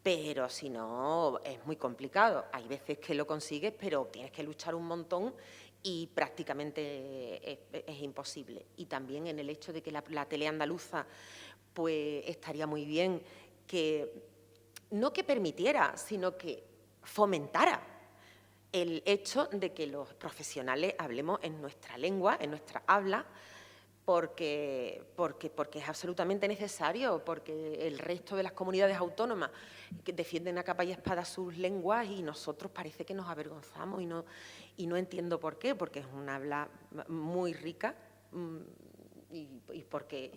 pero si no, es muy complicado. Hay veces que lo consigues, pero tienes que luchar un montón y prácticamente es imposible. Y también en el hecho de que la tele andaluza pues estaría muy bien que, no que permitiera, sino que fomentara el hecho de que los profesionales hablemos en nuestra lengua, en nuestra habla, porque es absolutamente necesario, porque el resto de las comunidades autónomas que defienden a capa y espada sus lenguas y nosotros parece que nos avergonzamos y no entiendo por qué, porque es una habla muy rica y porque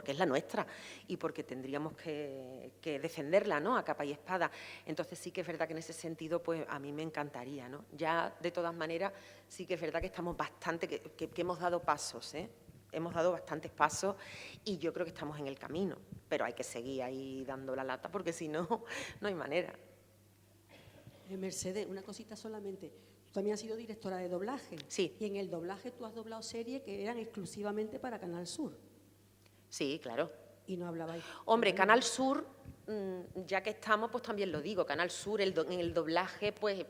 es la nuestra y porque tendríamos que defenderla, ¿no?, a capa y espada. Entonces sí que es verdad que en ese sentido pues a mí me encantaría, ¿no? Ya de todas maneras sí que es verdad que estamos bastante, que hemos dado pasos, ¿eh? Hemos dado bastantes pasos y yo creo que estamos en el camino, pero hay que seguir ahí dando la lata porque si no, no hay manera. Mercedes, una cosita solamente. Tú también has sido directora de doblaje. Sí. Y en el doblaje tú has doblado series que eran exclusivamente para Canal Sur. Sí, claro. Y no hablabais. Hombre, Canal Sur, ya que estamos, pues también lo digo, Canal Sur, en el doblaje, pues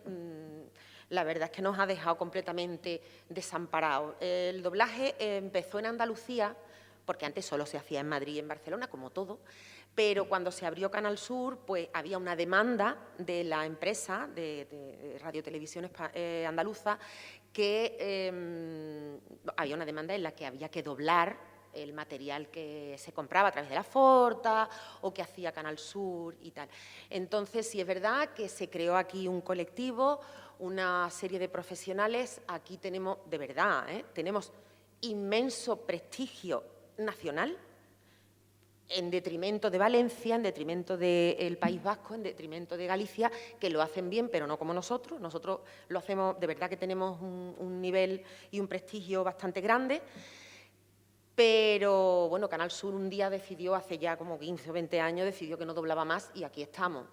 la verdad es que nos ha dejado completamente desamparados. El doblaje empezó en Andalucía, porque antes solo se hacía en Madrid y en Barcelona, como todo, pero cuando se abrió Canal Sur, pues había una demanda de la empresa de Radio Televisión Andaluza, que había una demanda en la que había que doblar el material que se compraba a través de la Forta o que hacía Canal Sur y tal. Entonces, sí es verdad que se creó aquí un colectivo, una serie de profesionales. Aquí tenemos, de verdad, tenemos inmenso prestigio nacional, en detrimento de Valencia, en detrimento del País Vasco, en detrimento de Galicia, que lo hacen bien, pero no como nosotros. Nosotros lo hacemos, de verdad que tenemos un nivel y un prestigio bastante grande. Pero, bueno, Canal Sur un día decidió, hace ya como 15 o 20 años, decidió que no doblaba más y aquí estamos,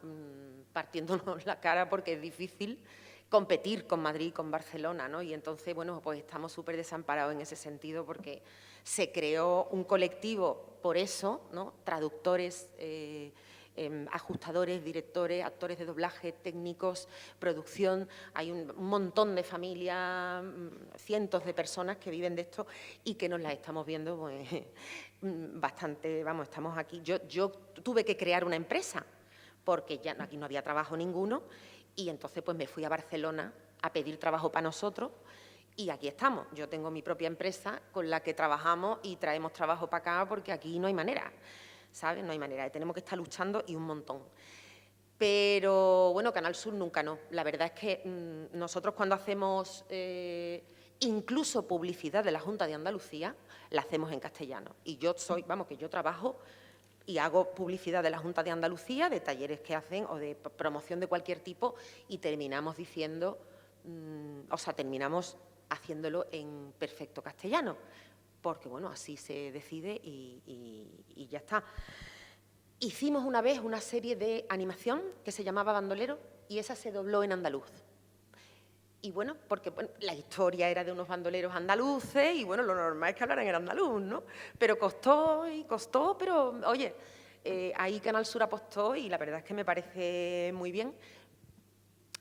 partiéndonos la cara porque es difícil competir con Madrid y con Barcelona, ¿no? Y entonces, bueno, pues estamos súper desamparados en ese sentido porque se creó un colectivo por eso, ¿no? Traductores, ajustadores, directores, actores de doblaje, técnicos, producción. Hay un montón de familias, cientos de personas que viven de esto y que nos las estamos viendo pues, bastante, vamos, estamos aquí. Yo tuve que crear una empresa porque ya aquí no había trabajo ninguno y entonces pues me fui a Barcelona a pedir trabajo para nosotros y aquí estamos. Yo tengo mi propia empresa con la que trabajamos y traemos trabajo para acá porque aquí no hay manera. ¿sabes? No hay manera, tenemos que estar luchando y un montón. Pero, bueno, Canal Sur nunca no. La verdad es que nosotros cuando hacemos incluso publicidad de la Junta de Andalucía, la hacemos en castellano. Y yo que yo trabajo y hago publicidad de la Junta de Andalucía, de talleres que hacen o de promoción de cualquier tipo, y terminamos diciendo, terminamos haciéndolo en perfecto castellano, porque, bueno, así se decide y ya está. Hicimos una vez una serie de animación que se llamaba Bandolero y esa se dobló en andaluz. Y bueno, porque la historia era de unos bandoleros andaluces y bueno, lo normal es que hablaran en andaluz, ¿no? Pero costó, pero oye, ahí Canal Sur apostó y la verdad es que me parece muy bien.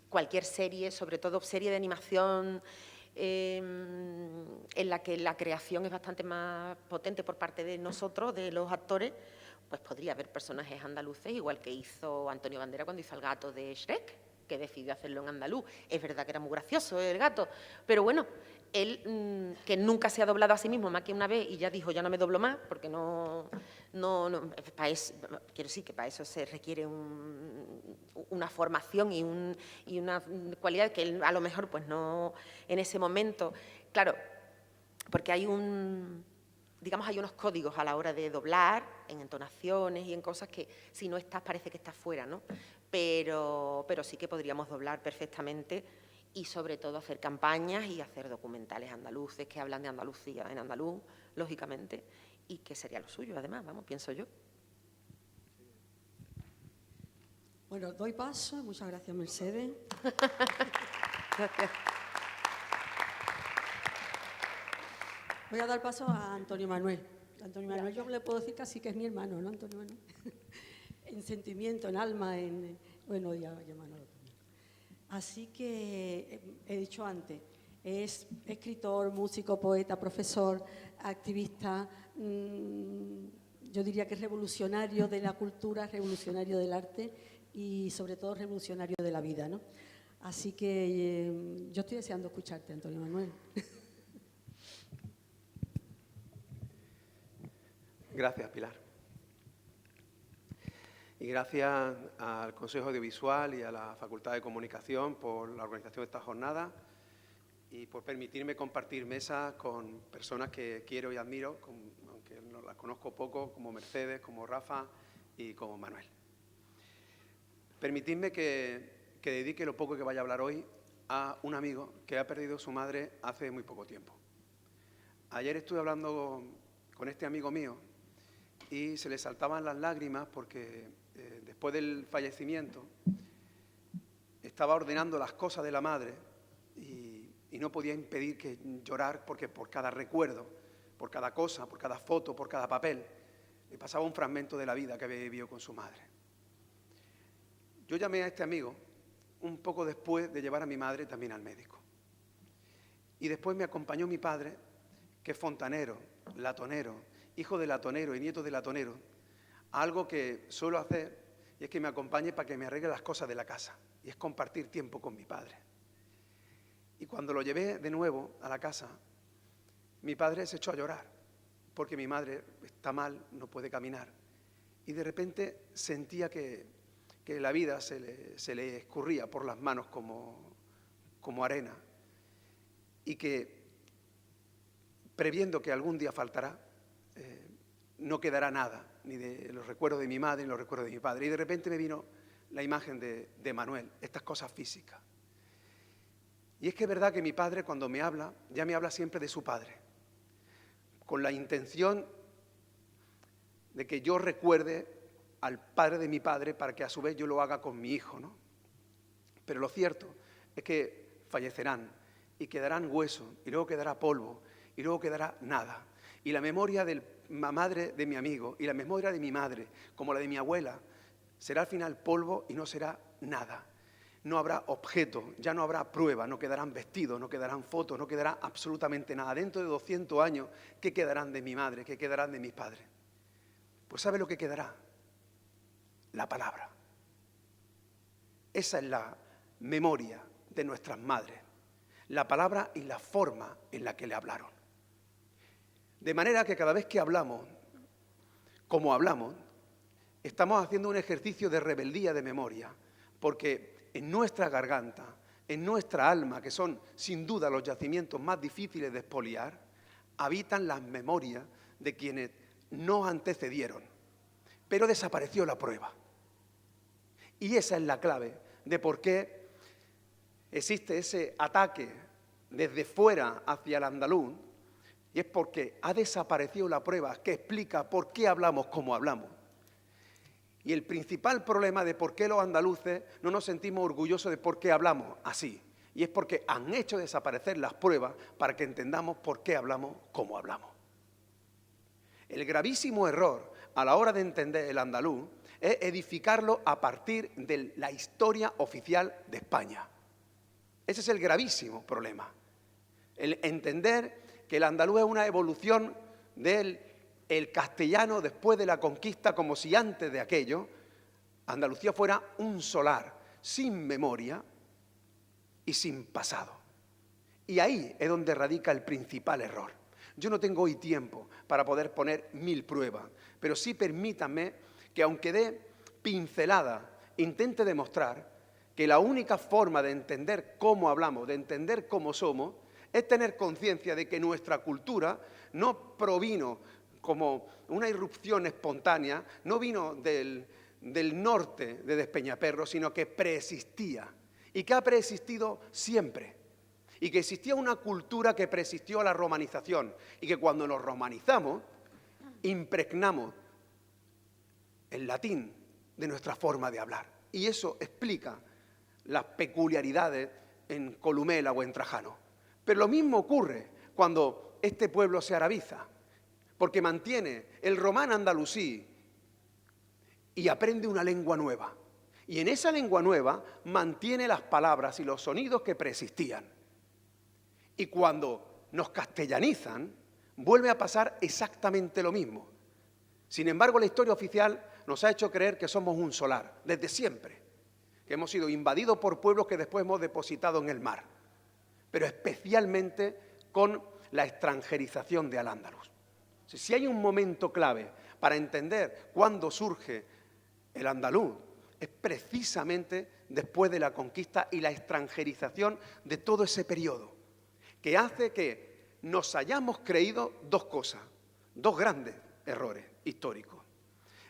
Cualquier serie, sobre todo serie de animación en la que la creación es bastante más potente por parte de nosotros, de los actores, pues podría haber personajes andaluces, igual que hizo Antonio Banderas cuando hizo el gato de Shrek, que decidió hacerlo en andaluz. Es verdad que era muy gracioso el gato, pero bueno, él, que nunca se ha doblado a sí mismo más que una vez y ya dijo, ya no me doblo más, porque quiero decir que para eso se requiere una formación y una cualidad que él a lo mejor pues no en ese momento, claro, porque hay hay unos códigos a la hora de doblar, en entonaciones y en cosas que si no estás parece que estás fuera, ¿no? Pero sí que podríamos doblar perfectamente y sobre todo hacer campañas y hacer documentales andaluces que hablan de Andalucía en andaluz, lógicamente, y que sería lo suyo, además, pienso yo. Bueno, doy paso. Muchas gracias, Mercedes. Gracias. Voy a dar paso a Antonio Manuel. Antonio Manuel, yo le puedo decir casi que es mi hermano, ¿no, Antonio Manuel? En sentimiento, en alma, bueno, ya Manolo también. Así que, he dicho antes, es escritor, músico, poeta, profesor, activista, yo diría que es revolucionario de la cultura, revolucionario del arte y sobre todo revolucionario de la vida, ¿no? Así que yo estoy deseando escucharte, Antonio Manuel. Gracias, Pilar. Y gracias al Consejo Audiovisual y a la Facultad de Comunicación por la organización de esta jornada y por permitirme compartir mesa con personas que quiero y admiro, aunque no las conozco poco, como Mercedes, como Rafa y como Manuel. Permitidme que dedique lo poco que vaya a hablar hoy a un amigo que ha perdido a su madre hace muy poco tiempo. Ayer estuve hablando con este amigo mío y se le saltaban las lágrimas porque después del fallecimiento estaba ordenando las cosas de la madre y no podía impedir que llorar porque por cada recuerdo, por cada cosa, por cada foto, por cada papel, le pasaba un fragmento de la vida que había vivido con su madre. Yo llamé a este amigo un poco después de llevar a mi madre también al médico. Y después me acompañó mi padre, que es fontanero, latonero, hijo de latonero y nieto de latonero, a algo que suelo hacer y es que me acompañe para que me arregle las cosas de la casa y es compartir tiempo con mi padre. Y cuando lo llevé de nuevo a la casa, mi padre se echó a llorar porque mi madre está mal, no puede caminar y de repente sentía que la vida se le escurría por las manos como arena y que previendo que algún día faltará, no quedará nada, ni de los recuerdos de mi madre, ni los recuerdos de mi padre. Y de repente me vino la imagen de Manuel, estas cosas físicas. Y es que es verdad que mi padre cuando me habla, ya me habla siempre de su padre, con la intención de que yo recuerde al padre de mi padre para que a su vez yo lo haga con mi hijo, ¿no? Pero lo cierto es que fallecerán y quedarán huesos y luego quedará polvo y luego quedará nada. Y la memoria de la madre de mi amigo y la memoria de mi madre, como la de mi abuela, será al final polvo y no será nada. No habrá objeto, ya no habrá prueba, no quedarán vestidos, no quedarán fotos, no quedará absolutamente nada. Dentro de 200 años, ¿qué quedarán de mi madre? ¿Qué quedarán de mis padres? Pues ¿sabe lo que quedará? La palabra. Esa es la memoria de nuestras madres. La palabra y la forma en la que le hablaron. De manera que cada vez que hablamos, como hablamos, estamos haciendo un ejercicio de rebeldía de memoria, porque en nuestra garganta, en nuestra alma, que son sin duda los yacimientos más difíciles de expoliar, habitan las memorias de quienes nos antecedieron, pero desapareció la prueba. Y esa es la clave de por qué existe ese ataque desde fuera hacia el andaluz, y es porque ha desaparecido la prueba que explica por qué hablamos como hablamos. Y el principal problema de por qué los andaluces no nos sentimos orgullosos de por qué hablamos así, y es porque han hecho desaparecer las pruebas para que entendamos por qué hablamos como hablamos. El gravísimo error a la hora de entender el andaluz es edificarlo a partir de la historia oficial de España. Ese es el gravísimo problema. El entender que el andaluz es una evolución del castellano después de la conquista, como si antes de aquello Andalucía fuera un solar sin memoria y sin pasado. Y ahí es donde radica el principal error. Yo no tengo hoy tiempo para poder poner 1000 pruebas, pero sí permítanme que, aunque dé pincelada, intente demostrar que la única forma de entender cómo hablamos, de entender cómo somos, es tener conciencia de que nuestra cultura no provino como una irrupción espontánea, no vino del norte de Despeñaperro, sino que preexistía y que ha preexistido siempre. Y que existía una cultura que preexistió a la romanización y que cuando nos romanizamos, impregnamos el latín de nuestra forma de hablar. Y eso explica las peculiaridades en Columela o en Trajano. Pero lo mismo ocurre cuando este pueblo se arabiza, porque mantiene el román andalusí y aprende una lengua nueva. Y en esa lengua nueva mantiene las palabras y los sonidos que preexistían. Y cuando nos castellanizan, vuelve a pasar exactamente lo mismo. Sin embargo, la historia oficial nos ha hecho creer que somos un solar, desde siempre, que hemos sido invadidos por pueblos que después hemos depositado en el mar, pero especialmente con la extranjerización de al-Ándalus. Si hay un momento clave para entender cuándo surge el andaluz, es precisamente después de la conquista y la extranjerización de todo ese periodo, que hace que nos hayamos creído dos cosas, dos grandes errores históricos.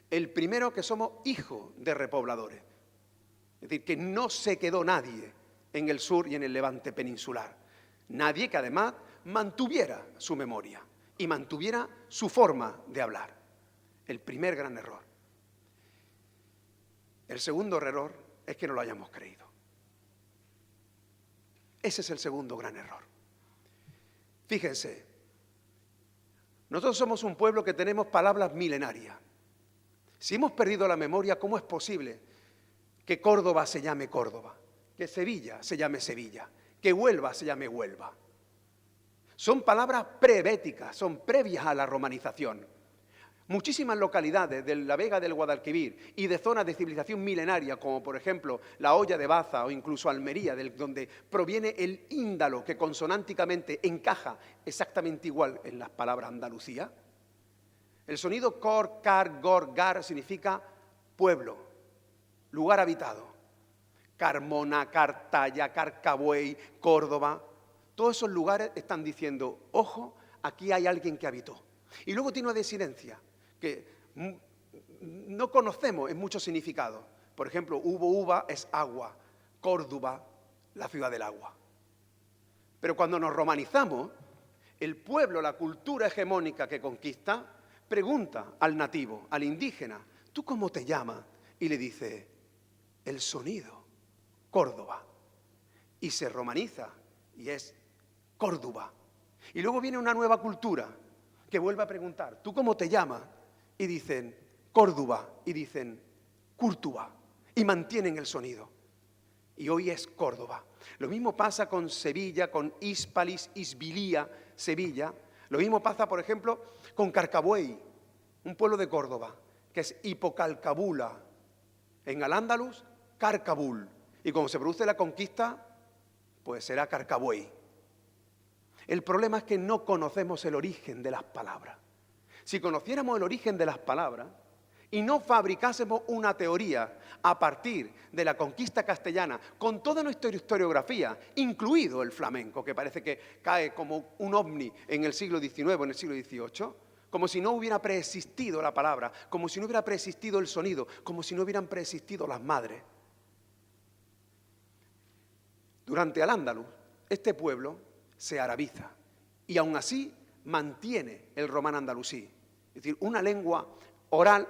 El primero, que somos hijos de repobladores, es decir, que no se quedó nadie en el sur y en el levante peninsular, nadie que además mantuviera su memoria y mantuviera su forma de hablar. El primer gran error. El segundo error es que no lo hayamos creído. Ese es el segundo gran error. Fíjense, nosotros somos un pueblo que tenemos palabras milenarias. Si hemos perdido la memoria, ¿cómo es posible que Córdoba se llame Córdoba, que Sevilla se llame Sevilla, que Huelva se llame Huelva? Son palabras prebéticas, son previas a la romanización. Muchísimas localidades de la Vega del Guadalquivir y de zonas de civilización milenaria, como por ejemplo la Hoya de Baza o incluso Almería, donde proviene el índalo que consonánticamente encaja exactamente igual en las palabras Andalucía. El sonido cor, car, gor, gar significa pueblo, lugar habitado. Carmona, Cartaya, Carcabuey, Córdoba, todos esos lugares están diciendo, ojo, aquí hay alguien que habitó. Y luego tiene una desinencia que no conocemos en muchos significados. Por ejemplo, uva es agua, Córdoba, la ciudad del agua. Pero cuando nos romanizamos, el pueblo, la cultura hegemónica que conquista, pregunta al nativo, al indígena, ¿tú cómo te llamas? Y le dice, el sonido, Córdoba. Y se romaniza y es Córdoba. Y luego viene una nueva cultura que vuelve a preguntar, ¿tú cómo te llamas? Y dicen Córdoba, y dicen Cúrtuba, y mantienen el sonido. Y hoy es Córdoba. Lo mismo pasa con Sevilla, con Hispalis, Isbilía, Sevilla. Lo mismo pasa, por ejemplo, con Carcabuey, un pueblo de Córdoba, que es Hipocalcabula. En Al-Ándalus, Carcabul. Y cuando se produce la conquista, pues será Carcabuey. El problema es que no conocemos el origen de las palabras. Si conociéramos el origen de las palabras y no fabricásemos una teoría a partir de la conquista castellana, con toda nuestra historiografía, incluido el flamenco, que parece que cae como un ovni en el siglo XIX, en el siglo XVIII, como si no hubiera preexistido la palabra, como si no hubiera preexistido el sonido, como si no hubieran preexistido las madres. Durante Al-Ándalus, este pueblo se arabiza y aún así mantiene el román andalusí, es decir, una lengua oral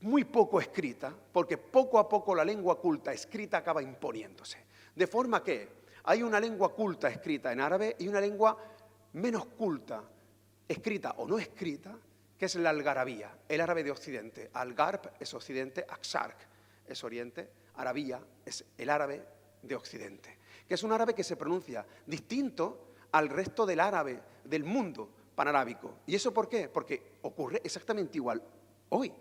muy poco escrita, porque poco a poco la lengua culta escrita acaba imponiéndose. De forma que hay una lengua culta escrita en árabe y una lengua menos culta, escrita o no escrita, que es la algarabía, el árabe de Occidente. Al-Garb es Occidente, Aksharq es Oriente, Arabía es el árabe de Occidente, que es un árabe que se pronuncia distinto al resto del árabe del mundo panarábico. ¿Y eso por qué? Porque ocurre exactamente igual hoy,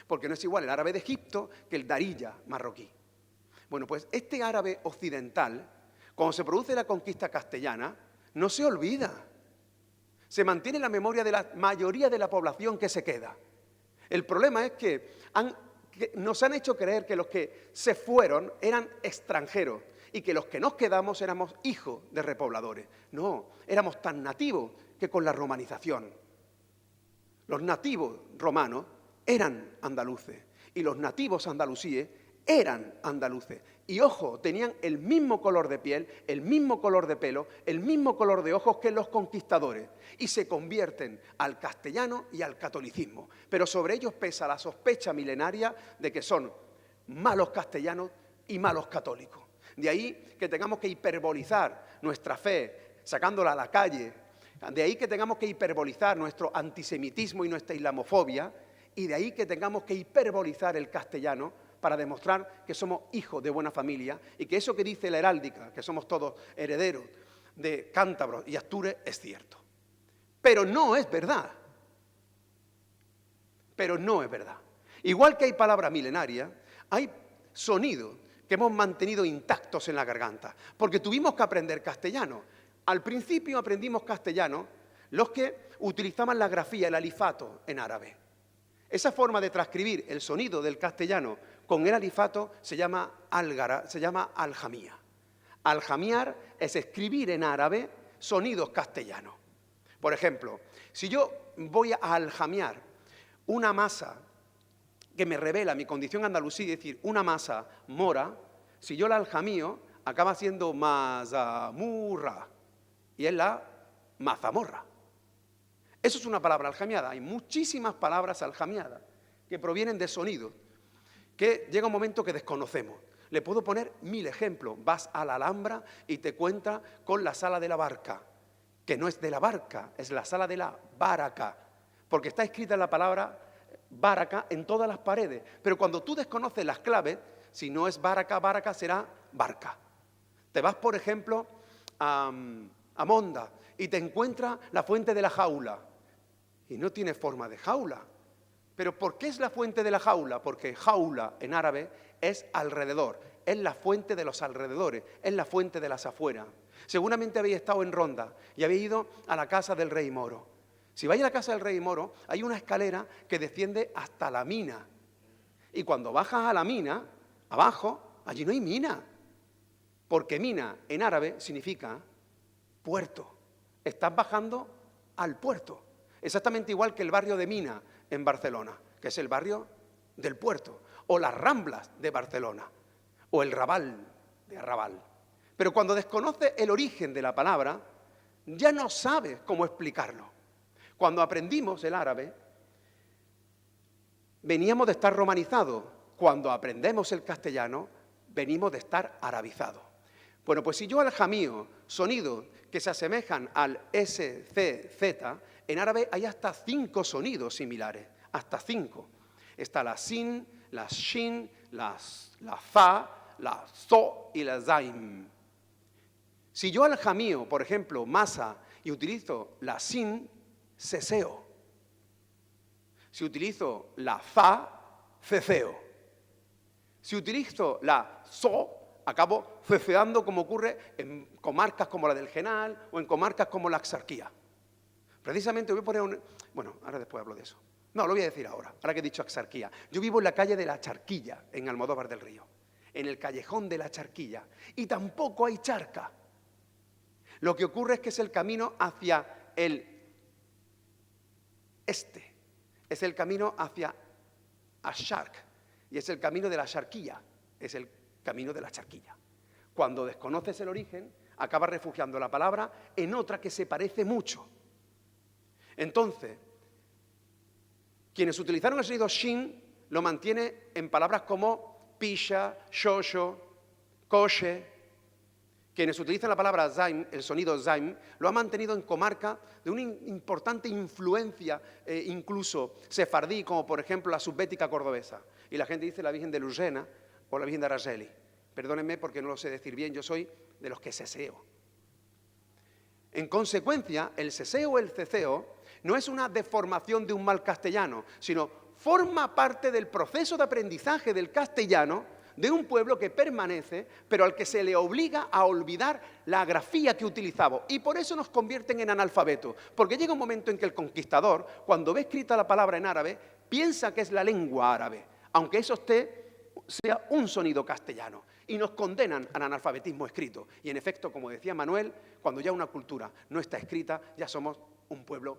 porque no es igual el árabe de Egipto que el darija marroquí. Bueno, pues este árabe occidental, cuando se produce la conquista castellana, no se olvida. Se mantiene en la memoria de la mayoría de la población que se queda. El problema es que nos han hecho creer que los que se fueron eran extranjeros y que los que nos quedamos éramos hijos de repobladores. No, éramos tan nativos que con la romanización. Los nativos romanos eran andaluces y los nativos andalusíes eran andaluces. Y ojo, tenían el mismo color de piel, el mismo color de pelo, el mismo color de ojos que los conquistadores. Y se convierten al castellano y al catolicismo. Pero sobre ellos pesa la sospecha milenaria de que son malos castellanos y malos católicos. De ahí que tengamos que hiperbolizar nuestra fe, sacándola a la calle. De ahí que tengamos que hiperbolizar nuestro antisemitismo y nuestra islamofobia. Y de ahí que tengamos que hiperbolizar el castellano para demostrar que somos hijos de buena familia y que eso que dice la heráldica, que somos todos herederos de cántabros y astures, es cierto. Pero no es verdad. Pero no es verdad. Igual que hay palabras milenarias, hay sonidos que hemos mantenido intactos en la garganta, porque tuvimos que aprender castellano. Al principio aprendimos castellano los que utilizaban la grafía, el alifato en árabe. Esa forma de transcribir el sonido del castellano con el alifato se llama aljamía. Aljamiar es escribir en árabe sonidos castellanos. Por ejemplo, si yo voy a aljamiar una masa que me revela mi condición andalusí, es decir, una masa mora, si yo la aljamío, acaba siendo mazamurra, y es la mazamorra. Eso es una palabra aljamiada. Hay muchísimas palabras aljamiadas que provienen de sonidos que llega un momento que desconocemos. Le puedo poner 1000 ejemplos. Vas a la Alhambra y te cuentas con la sala de la barca, que no es de la barca, es la sala de la baraca, porque está escrita la palabra baraca en todas las paredes. Pero cuando tú desconoces las claves, si no es baraca, baraca será barca. Te vas, por ejemplo, a Monda y te encuentras la fuente de la jaula. Y no tiene forma de jaula. ¿Pero por qué es la fuente de la jaula? Porque jaula en árabe es alrededor, es la fuente de los alrededores, es la fuente de las afueras. Seguramente habéis estado en Ronda y habéis ido a la casa del rey Moro. Si vais a la casa del rey Moro, hay una escalera que desciende hasta la mina. Y cuando bajas a la mina, abajo, allí no hay mina. Porque mina en árabe significa puerto. Estás bajando al puerto. Exactamente igual que el barrio de Mina en Barcelona, que es el barrio del puerto, o las Ramblas de Barcelona, o el Raval de Arrabal. Pero cuando desconoces el origen de la palabra, ya no sabes cómo explicarlo. Cuando aprendimos el árabe, veníamos de estar romanizados. Cuando aprendemos el castellano, venimos de estar arabizados. Bueno, pues si yo aljamío sonidos que se asemejan al SCZ, en árabe hay hasta 5 sonidos similares, hasta 5. Está la sin, la shin, la fa, la zo y la zaim. Si yo aljamío, por ejemplo, masa y utilizo la sin, seseo. Si utilizo la fa, ceceo. Si utilizo la zo, acabo ceceando, como ocurre en comarcas como la del Genal o en comarcas como la Axarquía. Precisamente voy a poner un... Bueno, ahora después hablo de eso. No, lo voy a decir ahora que he dicho Axarquía. Yo vivo en la calle de la Charquilla, en Almodóvar del Río, en el callejón de la Charquilla, y tampoco hay charca. Lo que ocurre es que es el camino hacia el este, es el camino hacia Axarc, y es el camino de la Charquilla, es el camino de la Charquilla. Cuando desconoces el origen, acabas refugiando la palabra en otra que se parece mucho. Entonces, quienes utilizaron el sonido shin lo mantiene en palabras como pisha, shosho, koshe. Quienes utilizan la palabra zaim, el sonido zaim, lo han mantenido en comarca de una importante influencia, incluso sefardí, como por ejemplo la subbética cordobesa. Y la gente dice la Virgen de Lugena o la Virgen de Araceli. Perdónenme porque no lo sé decir bien, yo soy de los que seseo. En consecuencia, el seseo o el ceseo no es una deformación de un mal castellano, sino forma parte del proceso de aprendizaje del castellano de un pueblo que permanece, pero al que se le obliga a olvidar la grafía que utilizaba. Y por eso nos convierten en analfabetos, porque llega un momento en que el conquistador, cuando ve escrita la palabra en árabe, piensa que es la lengua árabe, aunque eso sea un sonido castellano, y nos condenan al analfabetismo escrito. Y en efecto, como decía Manuel, cuando ya una cultura no está escrita, ya somos un pueblo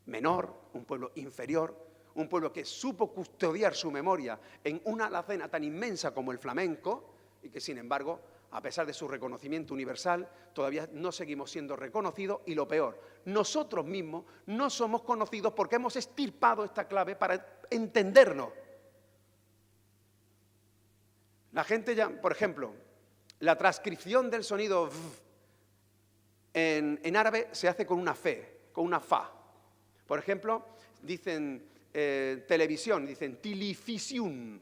menor, un pueblo inferior, un pueblo que supo custodiar su memoria en una alacena tan inmensa como el flamenco, y que sin embargo, a pesar de su reconocimiento universal, todavía no seguimos siendo reconocidos, y lo peor, nosotros mismos no somos conocidos porque hemos extirpado esta clave para entendernos. La gente ya, por ejemplo, la transcripción del sonido v en árabe se hace con una fe, con una fa. Por ejemplo, dicen televisión, dicen tilifisión.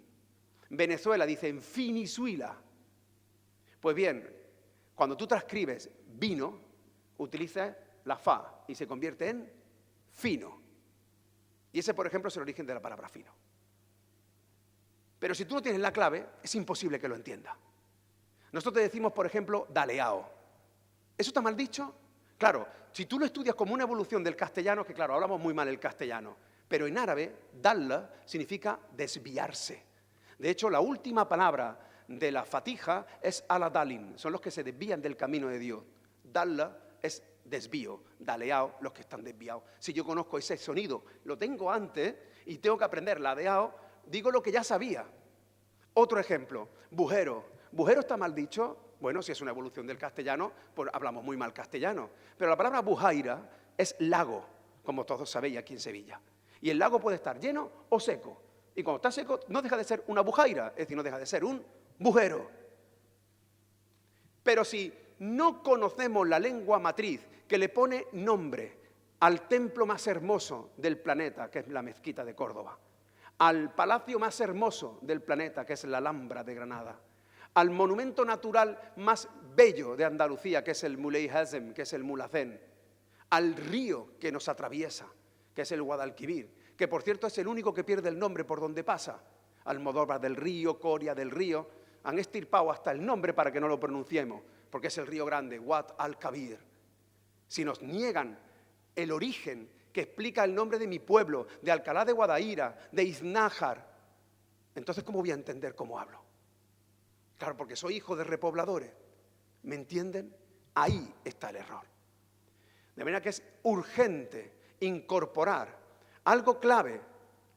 Venezuela dicen finisuila. Pues bien, cuando tú transcribes vino, utilizas la fa y se convierte en fino. Y ese, por ejemplo, es el origen de la palabra fino. Pero si tú no tienes la clave, es imposible que lo entienda. Nosotros te decimos, por ejemplo, daleao. ¿Eso está mal dicho? Claro, si tú lo estudias como una evolución del castellano, que claro, hablamos muy mal el castellano, pero en árabe, dalla significa desviarse. De hecho, la última palabra de la fatija es aladalin, son los que se desvían del camino de Dios. Dalla es desvío, daleao, los que están desviados. Si yo conozco ese sonido, lo tengo antes y tengo que aprender ladeao, digo lo que ya sabía. Otro ejemplo, bujero. ¿Bujero está mal dicho? Bueno, si es una evolución del castellano, pues hablamos muy mal castellano. Pero la palabra bujaira es lago, como todos sabéis aquí en Sevilla. Y el lago puede estar lleno o seco. Y cuando está seco no deja de ser una bujaira, es decir, no deja de ser un bujero. Pero si no conocemos la lengua matriz que le pone nombre al templo más hermoso del planeta, que es la Mezquita de Córdoba, al palacio más hermoso del planeta, que es la Alhambra de Granada, al monumento natural más bello de Andalucía, que es el Muley Hazem, que es el Mulhacén, al río que nos atraviesa, que es el Guadalquivir, que por cierto es el único que pierde el nombre por donde pasa, Almodóvar del Río, Coria del Río, han extirpado hasta el nombre para que no lo pronunciemos, porque es el río grande, Wad al-Kabir. Si nos niegan el origen que explica el nombre de mi pueblo, de Alcalá de Guadaira, de Iznájar, entonces ¿cómo voy a entender cómo hablo? Claro, porque soy hijo de repobladores. ¿Me entienden? Ahí está el error. De manera que es urgente incorporar algo clave.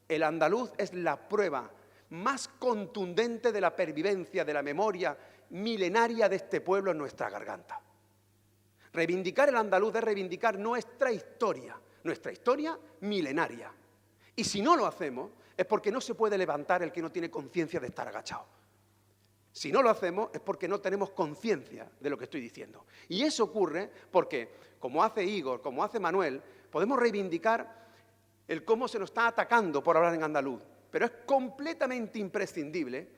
El andaluz es la prueba más contundente de la pervivencia, de la memoria milenaria de este pueblo en nuestra garganta. Reivindicar el andaluz es reivindicar nuestra historia milenaria. Y si no lo hacemos, es porque no se puede levantar el que no tiene conciencia de estar agachado. Si no lo hacemos, es porque no tenemos conciencia de lo que estoy diciendo. Y eso ocurre porque, como hace Igor, como hace Manuel, podemos reivindicar el cómo se nos está atacando por hablar en andaluz. Pero es completamente imprescindible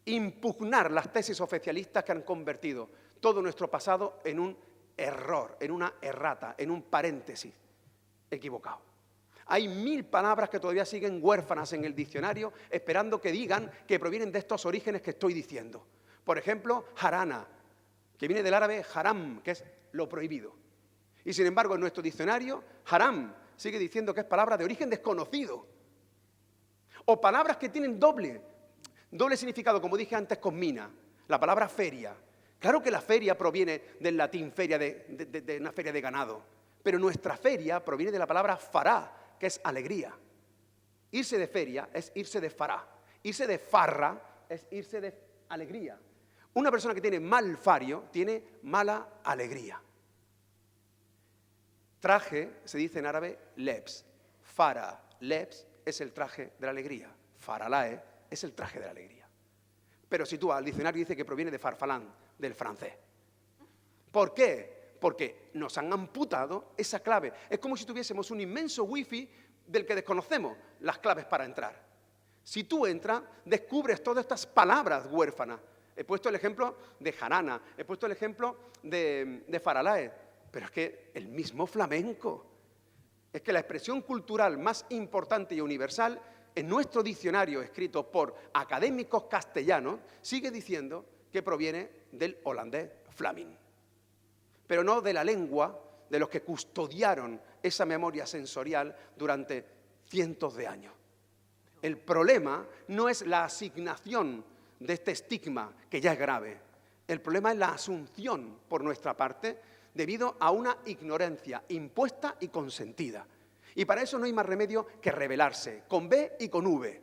impugnar las tesis oficialistas que han convertido todo nuestro pasado en un error, en una errata, en un paréntesis equivocado. Hay 1000 palabras que todavía siguen huérfanas en el diccionario, esperando que digan que provienen de estos orígenes que estoy diciendo. Por ejemplo, jarana, que viene del árabe haram, que es lo prohibido. Y sin embargo, en nuestro diccionario, haram sigue diciendo que es palabra de origen desconocido. O palabras que tienen doble significado, como dije antes con Mina, la palabra feria. Claro que la feria proviene del latín feria, de una feria de ganado, pero nuestra feria proviene de la palabra fará, que es alegría. Irse de feria es irse de fará. Irse de farra es irse de alegría. Una persona que tiene mal fario tiene mala alegría. Traje se dice en árabe lebs. Fara, lebs es el traje de la alegría. Faralae es el traje de la alegría. Pero si tú al diccionario dice que proviene de farfalán, del francés. ¿Por qué? Porque nos han amputado esa clave. Es como si tuviésemos un inmenso wifi del que desconocemos las claves para entrar. Si tú entras, descubres todas estas palabras huérfanas. He puesto el ejemplo de jarana, he puesto el ejemplo de faralae, pero es que el mismo flamenco. Es que la expresión cultural más importante y universal en nuestro diccionario escrito por académicos castellanos sigue diciendo que proviene del holandés flaming, pero no de la lengua de los que custodiaron esa memoria sensorial durante cientos de años. El problema no es la asignación de este estigma, que ya es grave. El problema es la asunción por nuestra parte debido a una ignorancia impuesta y consentida. Y para eso no hay más remedio que rebelarse, con B y con V.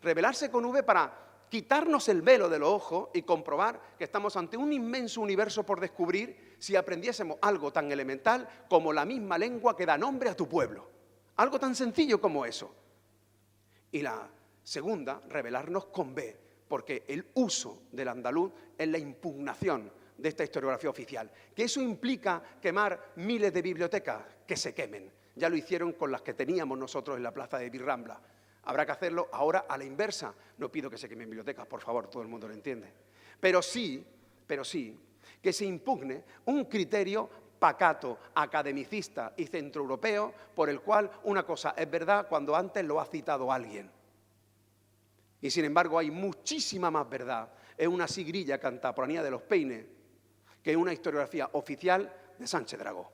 Rebelarse con V para quitarnos el velo de los ojos y comprobar que estamos ante un inmenso universo por descubrir si aprendiésemos algo tan elemental como la misma lengua que da nombre a tu pueblo. Algo tan sencillo como eso. Y la segunda, rebelarnos con B, porque el uso del andaluz es la impugnación de esta historiografía oficial. Que eso implica quemar miles de bibliotecas, que se quemen. Ya lo hicieron con las que teníamos nosotros en la plaza de Virrambla. Habrá que hacerlo ahora a la inversa. No pido que se quemen bibliotecas, por favor, todo el mundo lo entiende. Pero sí, que se impugne un criterio pacato, academicista y centroeuropeo por el cual una cosa es verdad cuando antes lo ha citado alguien. Y sin embargo hay muchísima más verdad en una sigrilla cantaporanía de los Peines que en una historiografía oficial de Sánchez Dragó.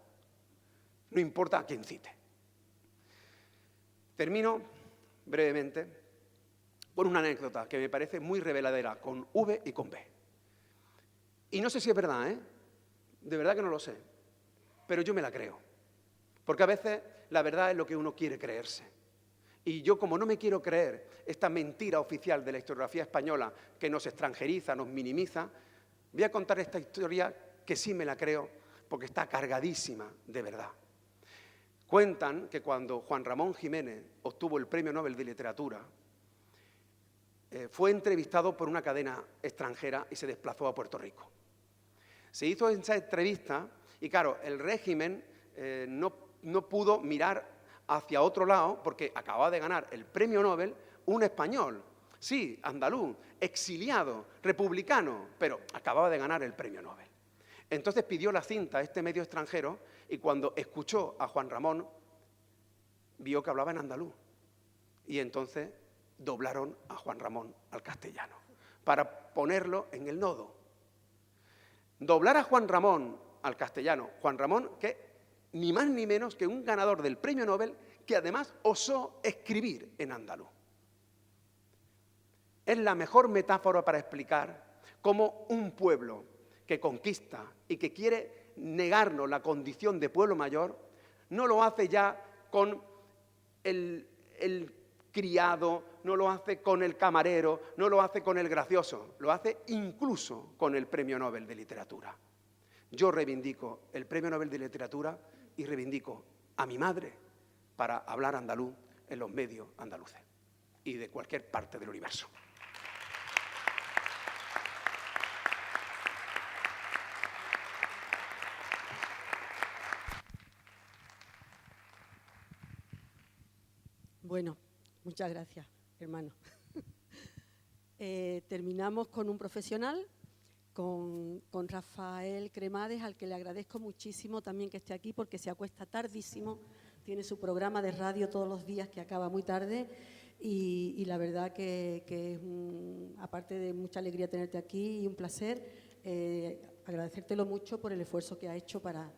No importa a quién cite. Termino brevemente por una anécdota que me parece muy reveladora con V y con B. Y no sé si es verdad, ¿eh? De verdad que no lo sé. Pero yo me la creo. Porque a veces la verdad es lo que uno quiere creerse. Y yo, como no me quiero creer esta mentira oficial de la historiografía española que nos extranjeriza, nos minimiza, voy a contar esta historia que sí me la creo porque está cargadísima de verdad. Cuentan que cuando Juan Ramón Jiménez obtuvo el Premio Nobel de Literatura, fue entrevistado por una cadena extranjera y se desplazó a Puerto Rico. Se hizo esa entrevista y, claro, el régimen no pudo mirar hacia otro lado porque acababa de ganar el Premio Nobel un español, sí, andaluz, exiliado, republicano, pero acababa de ganar el Premio Nobel. Entonces pidió la cinta a este medio extranjero y cuando escuchó a Juan Ramón, vio que hablaba en andaluz. Y entonces doblaron a Juan Ramón al castellano para ponerlo en el nodo. Doblar a Juan Ramón al castellano, Juan Ramón que ni más ni menos que un ganador del Premio Nobel que además osó escribir en andaluz. Es la mejor metáfora para explicar cómo un pueblo que conquista y que quiere negarnos la condición de pueblo mayor, no lo hace ya con el criado, no lo hace con el camarero, no lo hace con el gracioso, lo hace incluso con el Premio Nobel de Literatura. Yo reivindico el Premio Nobel de Literatura y reivindico a mi madre para hablar andaluz en los medios andaluces y de cualquier parte del universo. Bueno, muchas gracias, hermano. Terminamos con un profesional, con Rafael Cremades, al que le agradezco muchísimo también que esté aquí porque se acuesta tardísimo, tiene su programa de radio todos los días que acaba muy tarde y la verdad que es, aparte de mucha alegría tenerte aquí y un placer, agradecértelo mucho por el esfuerzo que ha hecho para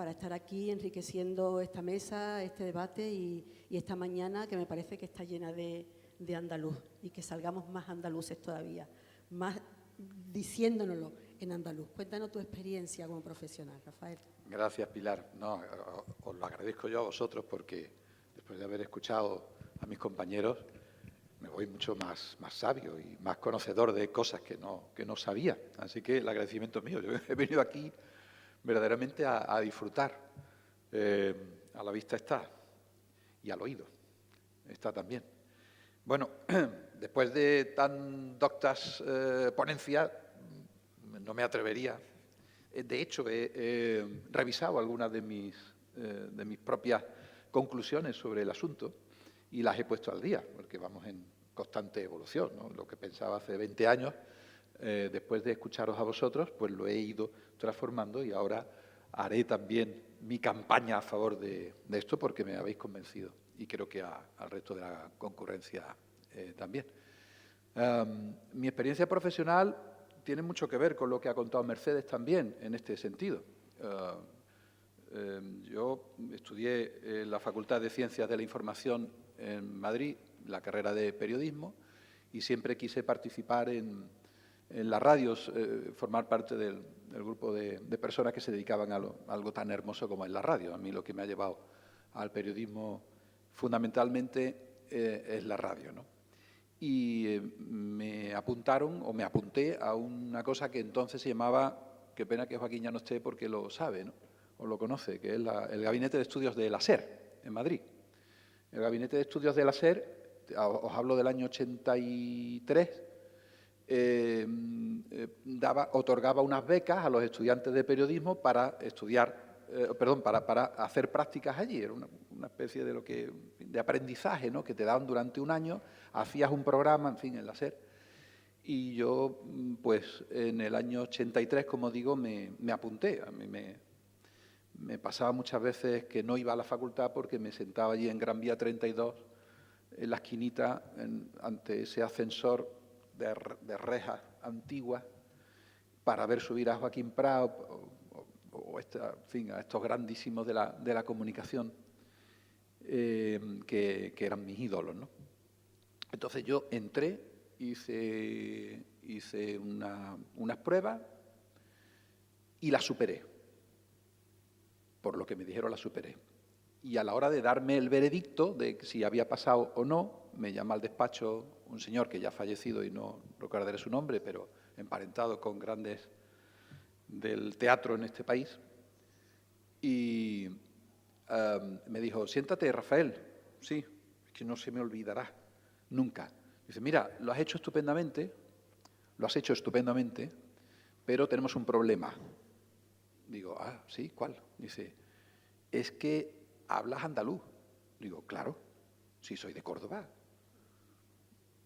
estar aquí enriqueciendo esta mesa, este debate y esta mañana que me parece que está llena de de andaluz y que salgamos más andaluces todavía, más diciéndonoslo en andaluz. Cuéntanos tu experiencia como profesional, Rafael. Gracias, Pilar. No, os lo agradezco yo a vosotros porque después de haber escuchado a mis compañeros me voy mucho más sabio y más conocedor de cosas que no sabía. Así que el agradecimiento es mío. Yo he venido aquí verdaderamente a disfrutar. A la vista está y al oído está también. Bueno, después de tan doctas ponencias, no me atrevería. De hecho, he revisado algunas de mis propias conclusiones sobre el asunto y las he puesto al día, porque vamos en constante evolución, ¿no? Lo que pensaba hace 20 años, después de escucharos a vosotros, pues lo he ido transformando y ahora haré también mi campaña a favor de esto porque me habéis convencido y creo que al resto de la concurrencia también. Mi experiencia profesional tiene mucho que ver con lo que ha contado Mercedes también en este sentido. Yo estudié en la Facultad de Ciencias de la Información en Madrid, la carrera de periodismo, y siempre quise participar en las radios, formar parte del grupo de personas que se dedicaban a algo tan hermoso como es la radio. A mí lo que me ha llevado al periodismo fundamentalmente es la radio, ¿no? Y me apunté a una cosa que entonces se llamaba, qué pena que Joaquín ya no esté porque lo sabe, ¿no? O lo conoce, que es el Gabinete de Estudios de la SER, en Madrid. El Gabinete de Estudios de la SER, os hablo del año 83, otorgaba unas becas a los estudiantes de periodismo para estudiar, para hacer prácticas allí. Era una especie de aprendizaje, ¿no? Que te daban durante un año, hacías un programa, en fin, en la SER. Y yo, pues, en el año 83, como digo, me apunté. A mí me pasaba muchas veces que no iba a la facultad porque me sentaba allí en Gran Vía 32, en la esquinita, ante ese ascensor de rejas antiguas, para ver subir a Joaquín Prado en fin, a estos grandísimos de la comunicación que eran mis ídolos, ¿no? Entonces yo entré, hice unas pruebas y las superé. Por lo que me dijeron, las superé. Y a la hora de darme el veredicto de si había pasado o no, me llama al despacho un señor que ya ha fallecido y no recordaré su nombre, pero emparentado con grandes del teatro en este país, y me dijo, siéntate, Rafael. Sí, es que no se me olvidará nunca. Dice, mira, lo has hecho estupendamente, pero tenemos un problema. Digo, sí, ¿cuál? Dice, es que hablas andaluz. Digo, claro, sí soy de Córdoba.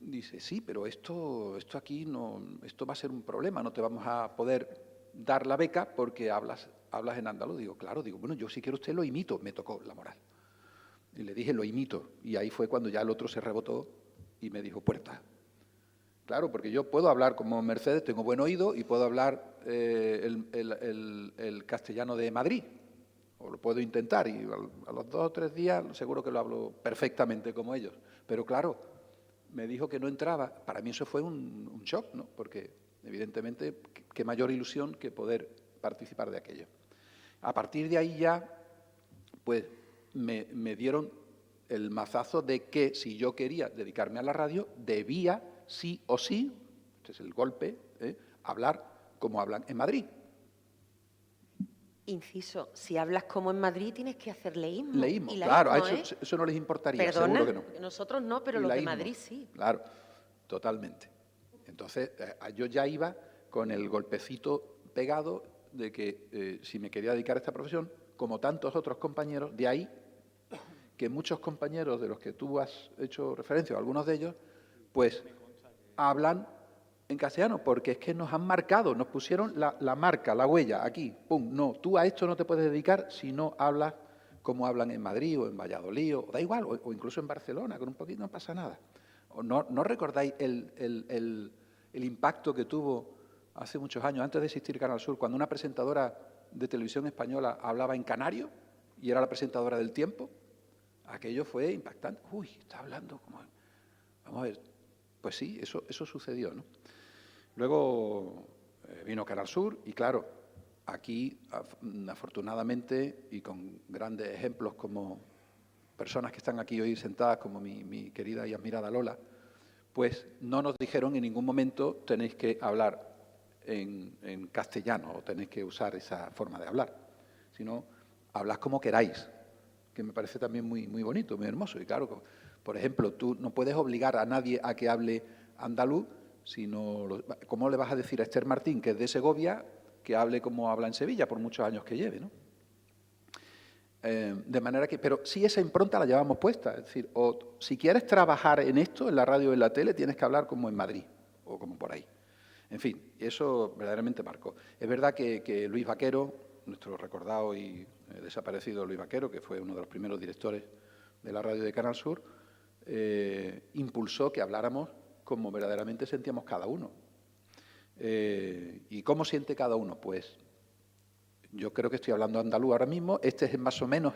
Dice, sí, pero esto aquí no, esto va a ser un problema, no te vamos a poder dar la beca porque hablas en andaluz. Digo, claro, bueno, yo si quiero usted lo imito. Me tocó la moral. Y le dije, lo imito. Y ahí fue cuando ya el otro se rebotó y me dijo, puerta. Claro, porque yo puedo hablar como Mercedes, tengo buen oído y puedo hablar el castellano de Madrid, o lo puedo intentar, y a los 2 o 3 días seguro que lo hablo perfectamente como ellos. Pero claro, me dijo que no entraba. Para mí eso fue un shock, ¿no? Porque evidentemente qué mayor ilusión que poder participar de aquello. A partir de ahí ya, pues me dieron el mazazo de que si yo quería dedicarme a la radio, debía sí o sí, este es el golpe, hablar como hablan en Madrid. Inciso, si hablas como en Madrid tienes que hacer leísmo. Leísmo, y claro, laísmo, eso no les importaría, Perdona, seguro que no. Nosotros no, pero los de Madrid sí. Claro, totalmente. Entonces, yo ya iba con el golpecito pegado de que si me quería dedicar a esta profesión, como tantos otros compañeros, de ahí que muchos compañeros de los que tú has hecho referencia, o algunos de ellos, pues hablan en castellano, porque es que nos han marcado, nos pusieron la marca, la huella, aquí, pum, no, tú a esto no te puedes dedicar si no hablas como hablan en Madrid o en Valladolid, o da igual, o incluso en Barcelona, con un poquito no pasa nada. ¿No recordáis el impacto que tuvo hace muchos años, antes de existir Canal Sur, cuando una presentadora de televisión española hablaba en canario y era la presentadora del Tiempo? Aquello fue impactante. Uy, está hablando como... Vamos a ver, pues sí, eso sucedió, ¿no? Luego vino Canal Sur y, claro, aquí, afortunadamente, y con grandes ejemplos como personas que están aquí hoy sentadas, como mi querida y admirada Lola, pues no nos dijeron en ningún momento tenéis que hablar en castellano o tenéis que usar esa forma de hablar, sino hablad como queráis, que me parece también muy, muy bonito, muy hermoso. Y claro, por ejemplo, tú no puedes obligar a nadie a que hable andaluz, sino ¿cómo le vas a decir a Esther Martín, que es de Segovia, que hable como habla en Sevilla, por muchos años que lleve, ¿no? De manera que, pero sí esa impronta la llevamos puesta, es decir, o si quieres trabajar en esto, en la radio o en la tele, tienes que hablar como en Madrid, o como por ahí. En fin, eso verdaderamente marcó. Es verdad que Luis Vaquero, nuestro recordado y desaparecido Luis Vaquero, que fue uno de los primeros directores de la radio de Canal Sur, impulsó que habláramos como verdaderamente sentíamos cada uno. ¿Y cómo siente cada uno? Pues yo creo que estoy hablando andaluz ahora mismo. Este es más o menos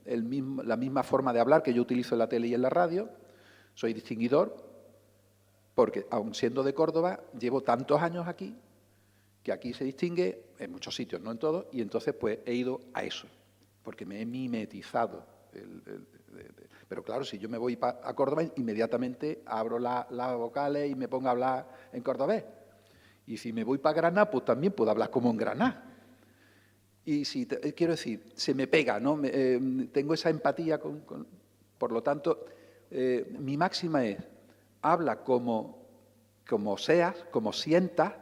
la misma forma de hablar que yo utilizo en la tele y en la radio. Soy distinguidor, porque aun siendo de Córdoba, llevo tantos años aquí, que aquí se distingue, en muchos sitios, no en todos, y entonces pues he ido a eso, porque me he mimetizado. Pero claro, si yo me voy a Córdoba, inmediatamente abro las vocales y me pongo a hablar en cordobés. Y si me voy para Granada, pues también puedo hablar como en Granada. Y si quiero decir, se me pega, ¿no? Tengo esa empatía por lo tanto, mi máxima es, habla como seas, como sientas,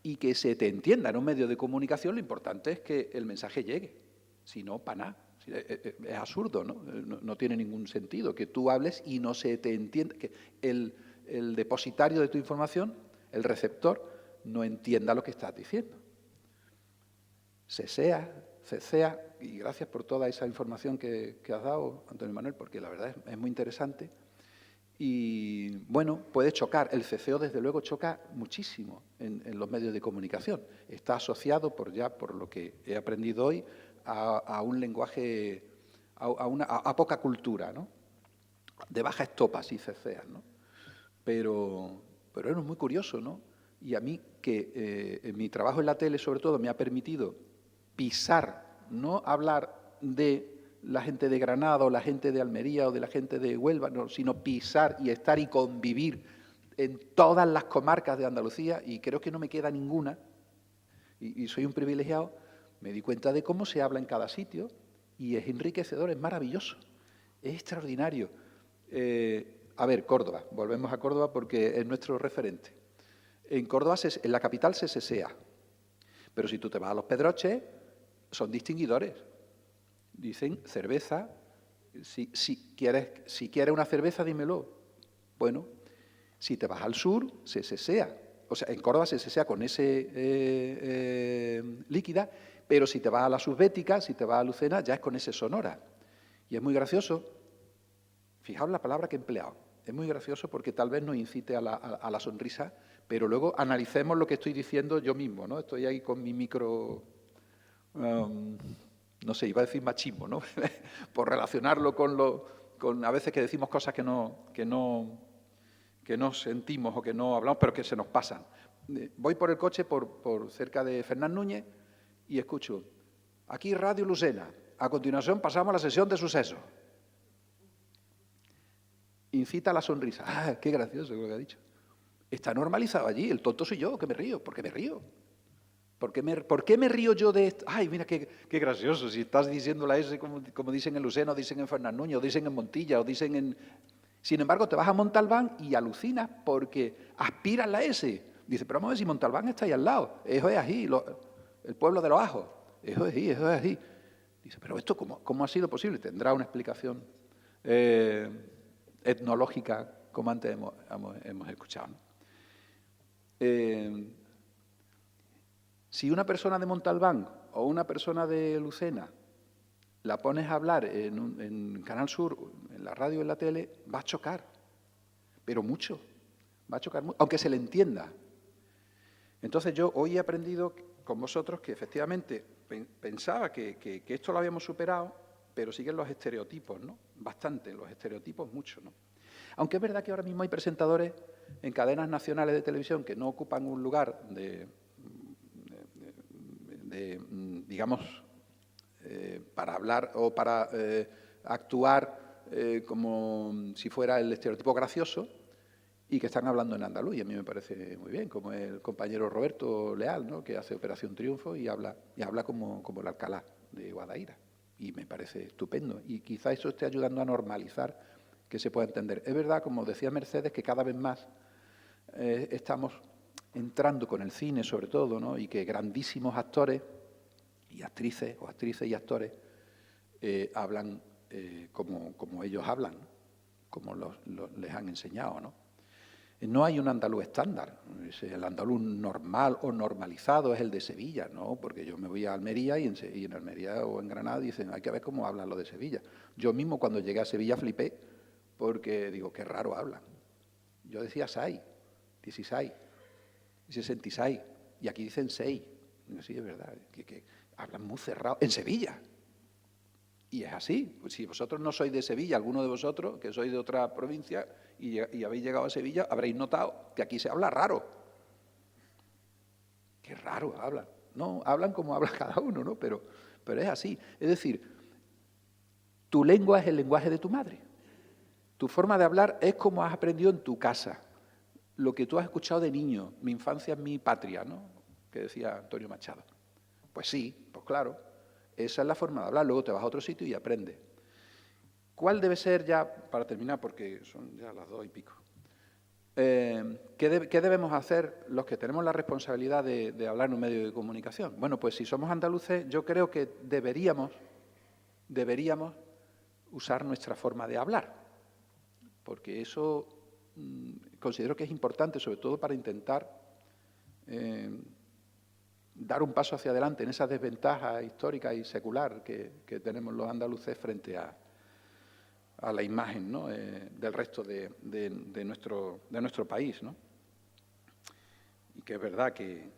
y que se te entienda en un medio de comunicación. Lo importante es que el mensaje llegue, si no, para nada. Es absurdo, ¿no? No tiene ningún sentido que tú hables y no se te entienda, que el depositario de tu información, el receptor, no entienda lo que estás diciendo. Cesea, y gracias por toda esa información que has dado, Antonio Manuel, porque la verdad es muy interesante. Y, bueno, puede chocar. El ceceo, desde luego, choca muchísimo en los medios de comunicación. Está asociado, por lo que he aprendido hoy, a un lenguaje, a poca cultura, ¿no? De baja estopa, sí, ceceas, ¿no? Pero es muy curioso, ¿no? Y a mí, que en mi trabajo en la tele, sobre todo, me ha permitido pisar, no hablar de la gente de Granada o la gente de Almería o de la gente de Huelva, no, sino pisar y estar y convivir en todas las comarcas de Andalucía, y creo que no me queda ninguna, y soy un privilegiado. Me di cuenta de cómo se habla en cada sitio y es enriquecedor, es maravilloso, es extraordinario. A ver, Córdoba, volvemos a Córdoba porque es nuestro referente. En Córdoba, en la capital, se sesea, pero si tú te vas a Los Pedroches, son distinguidores. Dicen cerveza, si quieres una cerveza, dímelo. Bueno, si te vas al sur, se sesea. O sea, en Córdoba se sesea con ese líquida, pero si te vas a la subbética, si te vas a Lucena, ya es con ese sonora. Y es muy gracioso. Fijaos la palabra que he empleado. Es muy gracioso porque tal vez nos incite a la sonrisa, pero luego analicemos lo que estoy diciendo yo mismo, ¿no? Estoy ahí con mi micro... no sé, iba a decir machismo, ¿no? Por relacionarlo con a veces que decimos cosas que no sentimos o que no hablamos, pero que se nos pasan. Voy por el coche por cerca de Fernán Núñez y escucho, aquí Radio Lucena, a continuación pasamos a la sesión de sucesos. Incita a la sonrisa. ¡Ah, qué gracioso lo que ha dicho! Está normalizado allí, el tonto soy yo, que me río. ¿Por qué me río? ¿Por qué me río yo de esto? ¡Ay, mira qué gracioso! Si estás diciendo la S como dicen en Lucena, o dicen en Fernán Núñez, o dicen en Montilla, o dicen en... Sin embargo, te vas a Montalbán y alucinas porque aspiras la S. Dice, pero vamos a ver si Montalbán está ahí al lado. Eso es así, el pueblo de los ajos. Eso es así. Dice, pero esto ¿cómo ha sido posible? Tendrá una explicación etnológica, como antes hemos escuchado, ¿no? Si una persona de Montalbán o una persona de Lucena la pones a hablar en Canal Sur, en la radio, en la tele, va a chocar, pero mucho, va a chocar mucho, aunque se le entienda. Entonces yo hoy he aprendido con vosotros que efectivamente pensaba que esto lo habíamos superado, pero siguen los estereotipos, ¿no? Bastante, los estereotipos mucho, ¿no? Aunque es verdad que ahora mismo hay presentadores en cadenas nacionales de televisión que no ocupan un lugar digamos, para hablar o para actuar como si fuera el estereotipo gracioso y que están hablando en andaluz, y a mí me parece muy bien, como el compañero Roberto Leal, ¿no?, que hace Operación Triunfo y habla como el Alcalá de Guadaira, y me parece estupendo, y quizá eso esté ayudando a normalizar que se pueda entender. Es verdad, como decía Mercedes, que cada vez más estamos entrando con el cine, sobre todo, ¿no?, y que grandísimos actores y actrices, o actrices y actores, hablan como ellos hablan, como les han enseñado, ¿no? No hay un andaluz estándar. El andaluz normal o normalizado es el de Sevilla, ¿no? Porque yo me voy a Almería y en Almería o en Granada dicen, hay que ver cómo hablan los de Sevilla. Yo mismo cuando llegué a Sevilla flipé porque digo, qué raro hablan. Yo decía sai, 16, 66, y aquí dicen 6. Digo, sí, es verdad, que hablan muy cerrado, en Sevilla. Y es así. Si vosotros no sois de Sevilla, alguno de vosotros, que sois de otra provincia y habéis llegado a Sevilla, habréis notado que aquí se habla raro. Qué raro hablan. No, hablan como habla cada uno, ¿no? Pero es así. Es decir, tu lengua es el lenguaje de tu madre. Tu forma de hablar es como has aprendido en tu casa. Lo que tú has escuchado de niño. Mi infancia es mi patria, ¿no?, que decía Antonio Machado. Pues sí, pues claro. Esa es la forma de hablar. Luego te vas a otro sitio y aprendes. ¿Cuál debe ser ya, para terminar, porque son ya las 2:00 ¿qué debemos hacer los que tenemos la responsabilidad de hablar en un medio de comunicación? Bueno, pues si somos andaluces, yo creo que deberíamos usar nuestra forma de hablar, porque eso considero que es importante, sobre todo para intentar dar un paso hacia adelante en esa desventaja histórica y secular que tenemos los andaluces frente a la imagen, ¿no?, del resto de nuestro país, ¿no? Y que es verdad que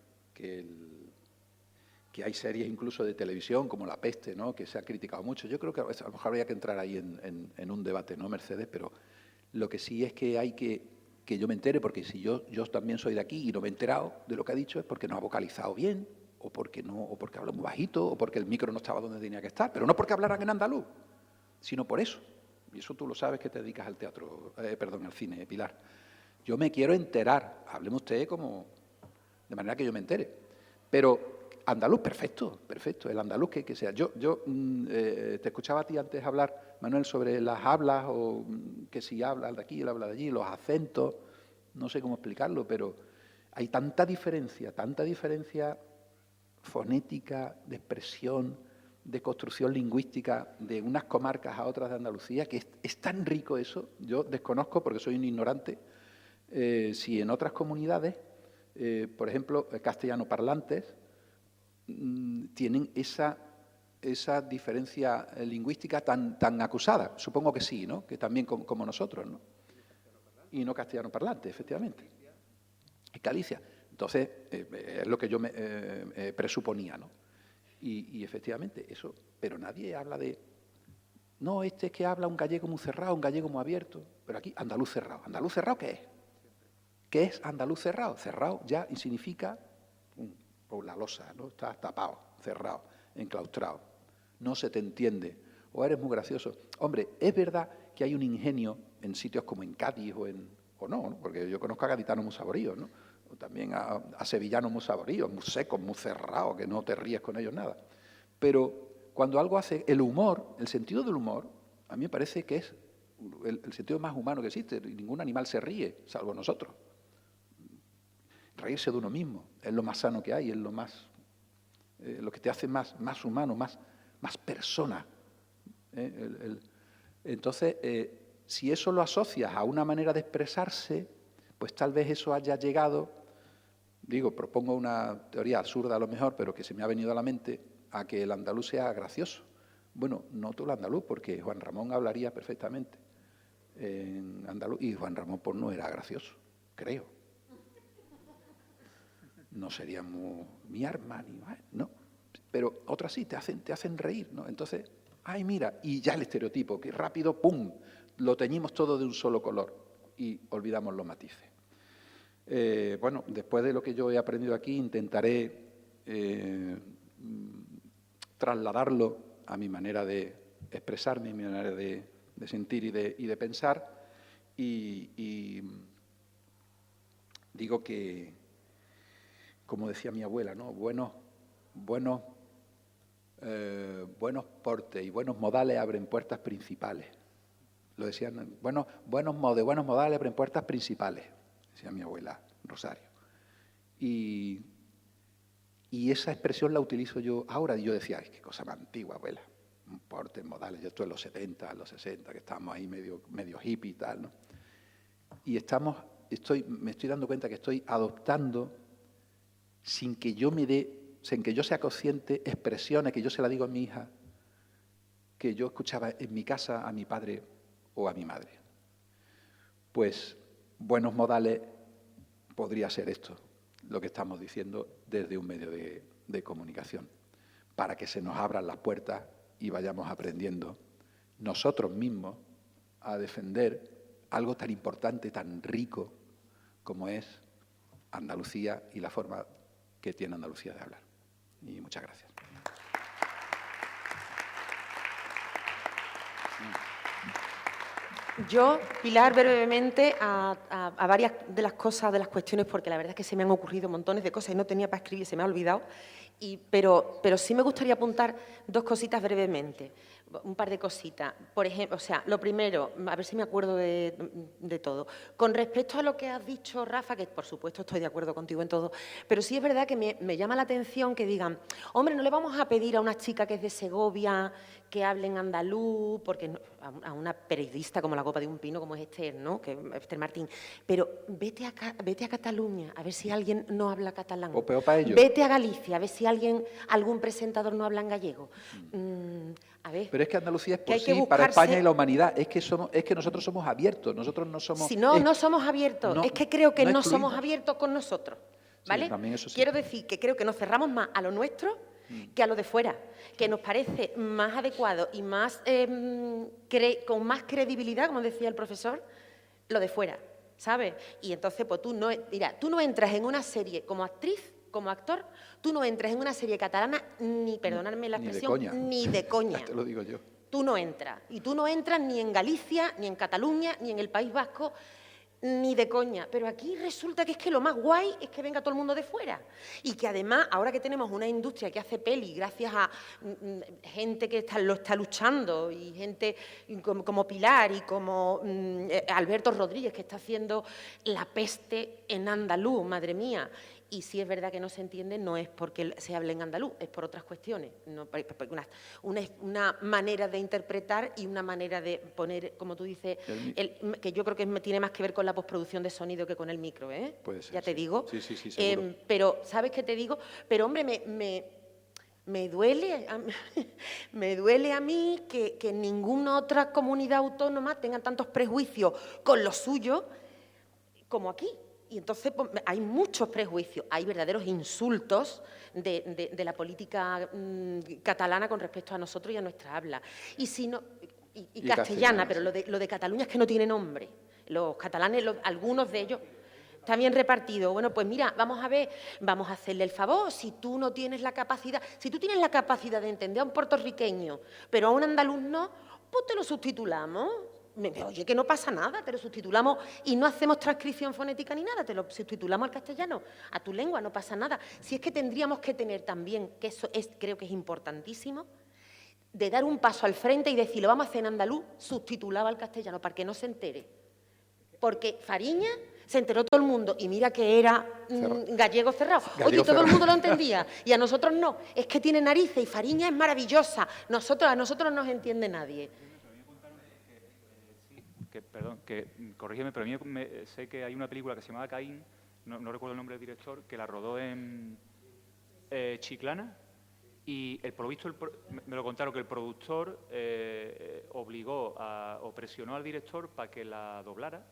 hay series incluso de televisión como La Peste, ¿no?, que se ha criticado mucho. Yo creo que a lo mejor habría que entrar ahí en un debate, ¿no, Mercedes? Pero lo que sí es que hay que yo me entere, porque si yo también soy de aquí y no me he enterado de lo que ha dicho, es porque no ha vocalizado bien, o porque habla muy bajito, o porque el micro no estaba donde tenía que estar, pero no porque hablaran en andaluz, sino por eso. Y eso tú lo sabes, que te dedicas al teatro, al cine, Pilar. Yo me quiero enterar, hábleme usted de manera que yo me entere. Pero andaluz, perfecto, el andaluz que sea. Yo te escuchaba a ti antes hablar, Manuel, sobre las hablas, o que si habla de aquí, él habla de allí, los acentos, no sé cómo explicarlo, pero hay tanta diferencia fonética, de expresión, de construcción lingüística de unas comarcas a otras de Andalucía, que es tan rico eso. Yo desconozco, porque soy un ignorante, si en otras comunidades, por ejemplo, castellano parlantes, tienen esa diferencia lingüística tan acusada. Supongo que sí, ¿no?, que también como nosotros, ¿no? Y no castellano parlante, efectivamente. Es Galicia. Entonces, es lo que yo me presuponía, ¿no? Y efectivamente, eso. Pero nadie habla de... No, este es que habla un gallego muy cerrado, un gallego muy abierto. Pero aquí, andaluz cerrado. ¿Andaluz cerrado qué es? ¿Qué es andaluz cerrado? Cerrado ya y significa... por la losa, ¿no? Estás tapado, cerrado, enclaustrado. No se te entiende. O eres muy gracioso. Hombre, es verdad que hay un ingenio en sitios como en Cádiz o no, porque yo conozco a gaditanos muy saboríos, ¿no? O también a sevillanos muy saboríos, muy secos, muy cerrados, que no te ríes con ellos nada. Pero cuando algo hace... El humor, el sentido del humor, a mí me parece que es el sentido más humano que existe. Ningún animal se ríe, salvo nosotros. Reírse de uno mismo es lo más sano que hay, es lo que te hace más humano, más persona. Entonces, si eso lo asocias a una manera de expresarse, pues tal vez eso haya llegado, propongo una teoría absurda a lo mejor, pero que se me ha venido a la mente, a que el andaluz sea gracioso. Bueno, no todo el andaluz, porque Juan Ramón hablaría perfectamente en andaluz, y Juan Ramón pues no era gracioso, creo. No sería mi arma, no. Pero otras sí, te hacen reír, ¿no? Entonces, ay, mira, y ya el estereotipo, que rápido, ¡pum!, lo teñimos todo de un solo color. y olvidamos los matices. Bueno, después de lo que yo he aprendido aquí, intentaré trasladarlo a mi manera de expresarme, mi manera de sentir y de pensar, y digo que, como decía mi abuela, ¿no? Buenos portes y buenos modales abren puertas principales. Lo decían, buenos modales abren puertas principales, decía mi abuela Rosario. Y esa expresión la utilizo yo ahora. Y yo decía, ay, qué cosa más antigua, abuela. Portes, modales. Yo estoy en los 70, en los 60, que estábamos ahí medio hippie y tal, ¿no? Y me estoy dando cuenta que estoy adoptando, sin que yo sea consciente, expresiones que yo se las digo a mi hija, que yo escuchaba en mi casa a mi padre o a mi madre. Pues buenos modales podría ser esto, lo que estamos diciendo desde un medio de comunicación, para que se nos abran las puertas y vayamos aprendiendo nosotros mismos a defender algo tan importante, tan rico como es Andalucía y la forma que tiene Andalucía de hablar. Y muchas gracias. Yo, Pilar, brevemente a varias de las cosas, de las cuestiones, porque la verdad es que se me han ocurrido montones de cosas y no tenía para escribir, se me ha olvidado, pero sí me gustaría apuntar dos cositas brevemente, un par de cositas. Por ejemplo, o sea, lo primero, a ver si me acuerdo de todo. Con respecto a lo que has dicho, Rafa, que por supuesto estoy de acuerdo contigo en todo, pero sí es verdad que me llama la atención que digan, hombre, no le vamos a pedir a una chica que es de Segovia que hable en andaluz, porque a una periodista como la copa de un pino, como es Esther, ¿no? Que Esther Martín, pero vete a Cataluña, a ver si alguien no habla catalán. O peor para ellos. Vete a Galicia, a ver si algún presentador no habla en gallego. A ver. Pero es que Andalucía es por que sí, para España y la humanidad. Es que nosotros somos abiertos, nosotros no somos... Si no somos abiertos, no, es que creo que no somos excluimos. abiertos con nosotros, ¿vale? Sí, también eso sí. Quiero decir que creo que nos cerramos más a lo nuestro que a lo de fuera, que nos parece más adecuado y más con más credibilidad, como decía el profesor, lo de fuera, ¿sabes? Y entonces, pues tú no entras en una serie como actriz, como actor, tú no entras en una serie catalana, perdonadme la expresión, ni de coña. Te lo digo yo. Tú no entras. Y tú no entras ni en Galicia, ni en Cataluña, ni en el País Vasco, ni de coña. Pero aquí resulta que es que lo más guay es que venga todo el mundo de fuera. Y que además, ahora que tenemos una industria que hace peli, gracias a gente que lo está luchando, y gente como Pilar y como Alberto Rodríguez, que está haciendo La peste en andaluz, madre mía. Y si es verdad que no se entiende, no es porque se hable en andaluz, es por otras cuestiones. Una manera de interpretar y una manera de poner, como tú dices, que yo creo que tiene más que ver con la postproducción de sonido que con el micro, ¿eh? Puede ser, ya te digo. Sí, seguro. Pero, ¿sabes qué te digo? Pero, hombre, me duele a mí que ninguna otra comunidad autónoma tenga tantos prejuicios con lo suyo como aquí. Y entonces pues, hay muchos prejuicios, hay verdaderos insultos de la política catalana con respecto a nosotros y a nuestra habla. Y castellana, pero lo de Cataluña es que no tiene nombre. Los catalanes, algunos de ellos, está bien repartido. Bueno, pues mira, vamos a ver, vamos a hacerle el favor. Si tú no tienes la capacidad, si tú tienes la capacidad de entender a un puertorriqueño, pero a un andaluz no, pues te lo subtitulamos. Oye, que no pasa nada, te lo subtitulamos y no hacemos transcripción fonética ni nada, te lo subtitulamos al castellano, a tu lengua, no pasa nada. Si es que tendríamos que tener también, que eso creo que es importantísimo, de dar un paso al frente y decir, lo vamos a hacer en andaluz, subtitulado al castellano, para que no se entere. Porque Fariña se enteró todo el mundo y mira que era gallego cerrado. Oye, todo el mundo lo entendía y a nosotros no. Es que tiene narices y Fariña es maravillosa. A nosotros no nos entiende nadie. Perdón, corrígeme, pero a mí sé que hay una película que se llamaba Caín, no recuerdo el nombre del director, que la rodó en Chiclana y me lo contaron que el productor obligó o presionó al director para que la doblara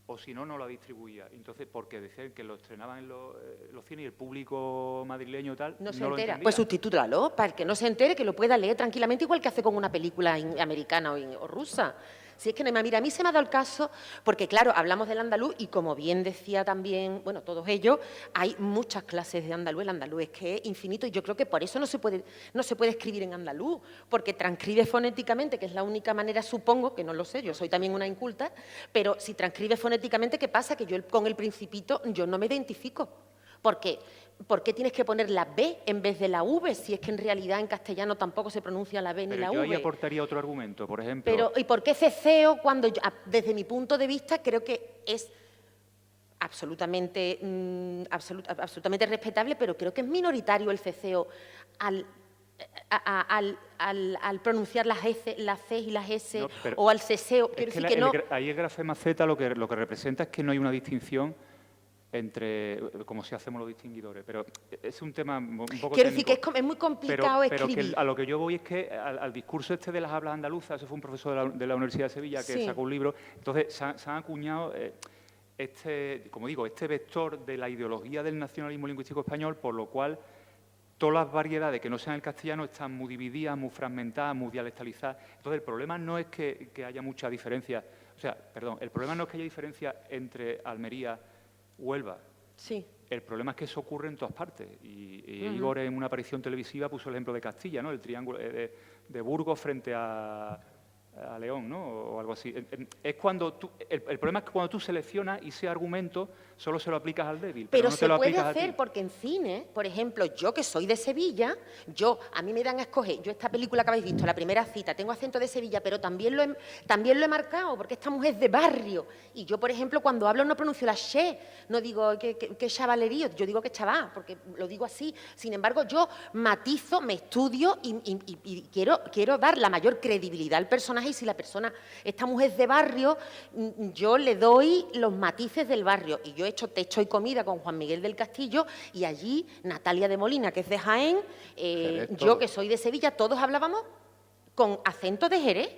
o si no, no la distribuía. Entonces, porque decían que lo estrenaban en los cines y el público madrileño y tal no se lo entera. entendía. Pues subtitúlalo, para que no se entere, que lo pueda leer tranquilamente, igual que hace con una película americana o rusa. Si es que no, mira, a mí se me ha dado el caso, porque claro, hablamos del andaluz y como bien decía también, bueno, todos ellos, hay muchas clases de andaluz, el andaluz es que es infinito y yo creo que por eso no se puede escribir en andaluz, porque transcribe fonéticamente, que es la única manera, supongo, que no lo sé, yo soy también una inculta, pero si transcribe fonéticamente, ¿qué pasa? Que yo con el Principito yo no me identifico. ¿Por qué? ¿Por qué tienes que poner la B en vez de la V? Si es que en realidad en castellano tampoco se pronuncia la B ni la V. Pero yo ahí aportaría otro argumento, por ejemplo. Pero, ¿y por qué ceceo cuando desde mi punto de vista creo que es absolutamente respetable, pero creo que es minoritario el ceceo al pronunciar las C y las S, o al ceseo? Quiero decir que no. Ahí el grafema Z lo que representa es que no hay una distinción entre cómo si hacemos los distinguidores, pero es un tema un poco quiero técnico, decir que es muy complicado escribir. Pero a lo que yo voy es que al discurso este de las hablas andaluzas, eso fue un profesor de la Universidad de Sevilla que sacó un libro, entonces se han acuñado como digo, este vector de la ideología del nacionalismo lingüístico español, por lo cual todas las variedades que no sean el castellano están muy divididas, muy fragmentadas, muy dialectalizadas. Entonces el problema no es que haya mucha diferencia, el problema no es que haya diferencia entre Almería, Huelva. Sí. El problema es que eso ocurre en todas partes. Y Igor en una aparición televisiva puso el ejemplo de Castilla, ¿no? El triángulo de Burgos frente a León, ¿no? O algo así. Es cuando el problema es que cuando tú seleccionas ese argumento solo se lo aplicas al débil. Pero no se te lo puede aplicas a ti. hacer porque en cine, por ejemplo, yo que soy de Sevilla, a mí me dan a escoger, yo esta película que habéis visto, La primera cita, tengo acento de Sevilla, pero también lo he marcado porque esta mujer es de barrio. Y yo, por ejemplo, cuando hablo no pronuncio la che, no digo que chavalerío, yo digo que chavá, porque lo digo así. Sin embargo, yo matizo, me estudio y quiero dar la mayor credibilidad al personaje, y si esta mujer es de barrio, yo le doy los matices del barrio. Y yo he hecho Techo y Comida con Juan Miguel del Castillo, y allí Natalia de Molina, que es de Jaén, yo que soy de Sevilla, todos hablábamos con acento de Jerez.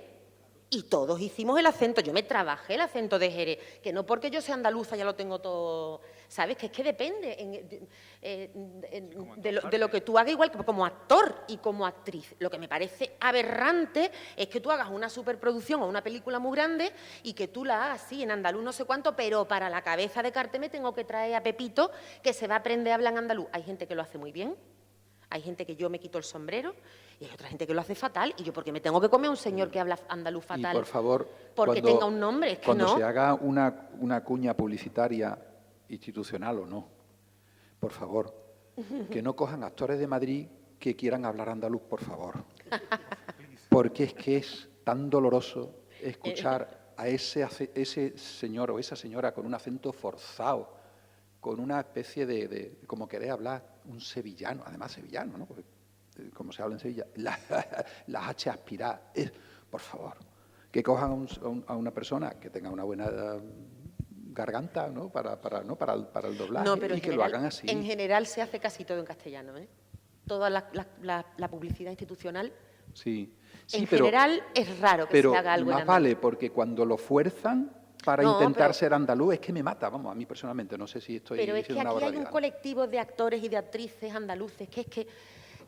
Y todos hicimos el acento, yo me trabajé el acento de Jerez, que no porque yo sea andaluza ya lo tengo todo, ¿sabes? Que es que depende de lo que tú hagas, igual que como actor y como actriz. Lo que me parece aberrante es que tú hagas una superproducción o una película muy grande y que tú la hagas así en andaluz no sé cuánto, pero para la cabeza de cartel me tengo que traer a Pepito que se va a aprender a hablar en andaluz. Hay gente que lo hace muy bien, hay gente que yo me quito el sombrero, y hay otra gente que lo hace fatal. Y yo, ¿por qué me tengo que comer a un señor que habla andaluz fatal? Y por favor, porque tenga un nombre, es que cuando no. se haga una cuña publicitaria, institucional o no, por favor, que no cojan actores de Madrid que quieran hablar andaluz, por favor. Porque es que es tan doloroso escuchar a ese señor o esa señora con un acento forzado, con una especie de como querer hablar un sevillano, además sevillano, ¿no? Porque, como se habla en Sevilla, las H aspiradas. Por favor, que cojan a una persona que tenga una buena garganta, ¿no? para el doblaje, no, pero y que lo hagan así. En general se hace casi todo en castellano, ¿eh? Toda la publicidad institucional. Sí, en general es raro que se haga algo en más andaluz. vale, porque cuando lo fuerzan para intentar ser andaluz, es que me mata, vamos, a mí personalmente, no sé si estoy diciendo una barbaridad. Pero es que aquí hay un colectivo de actores y de actrices andaluces que es que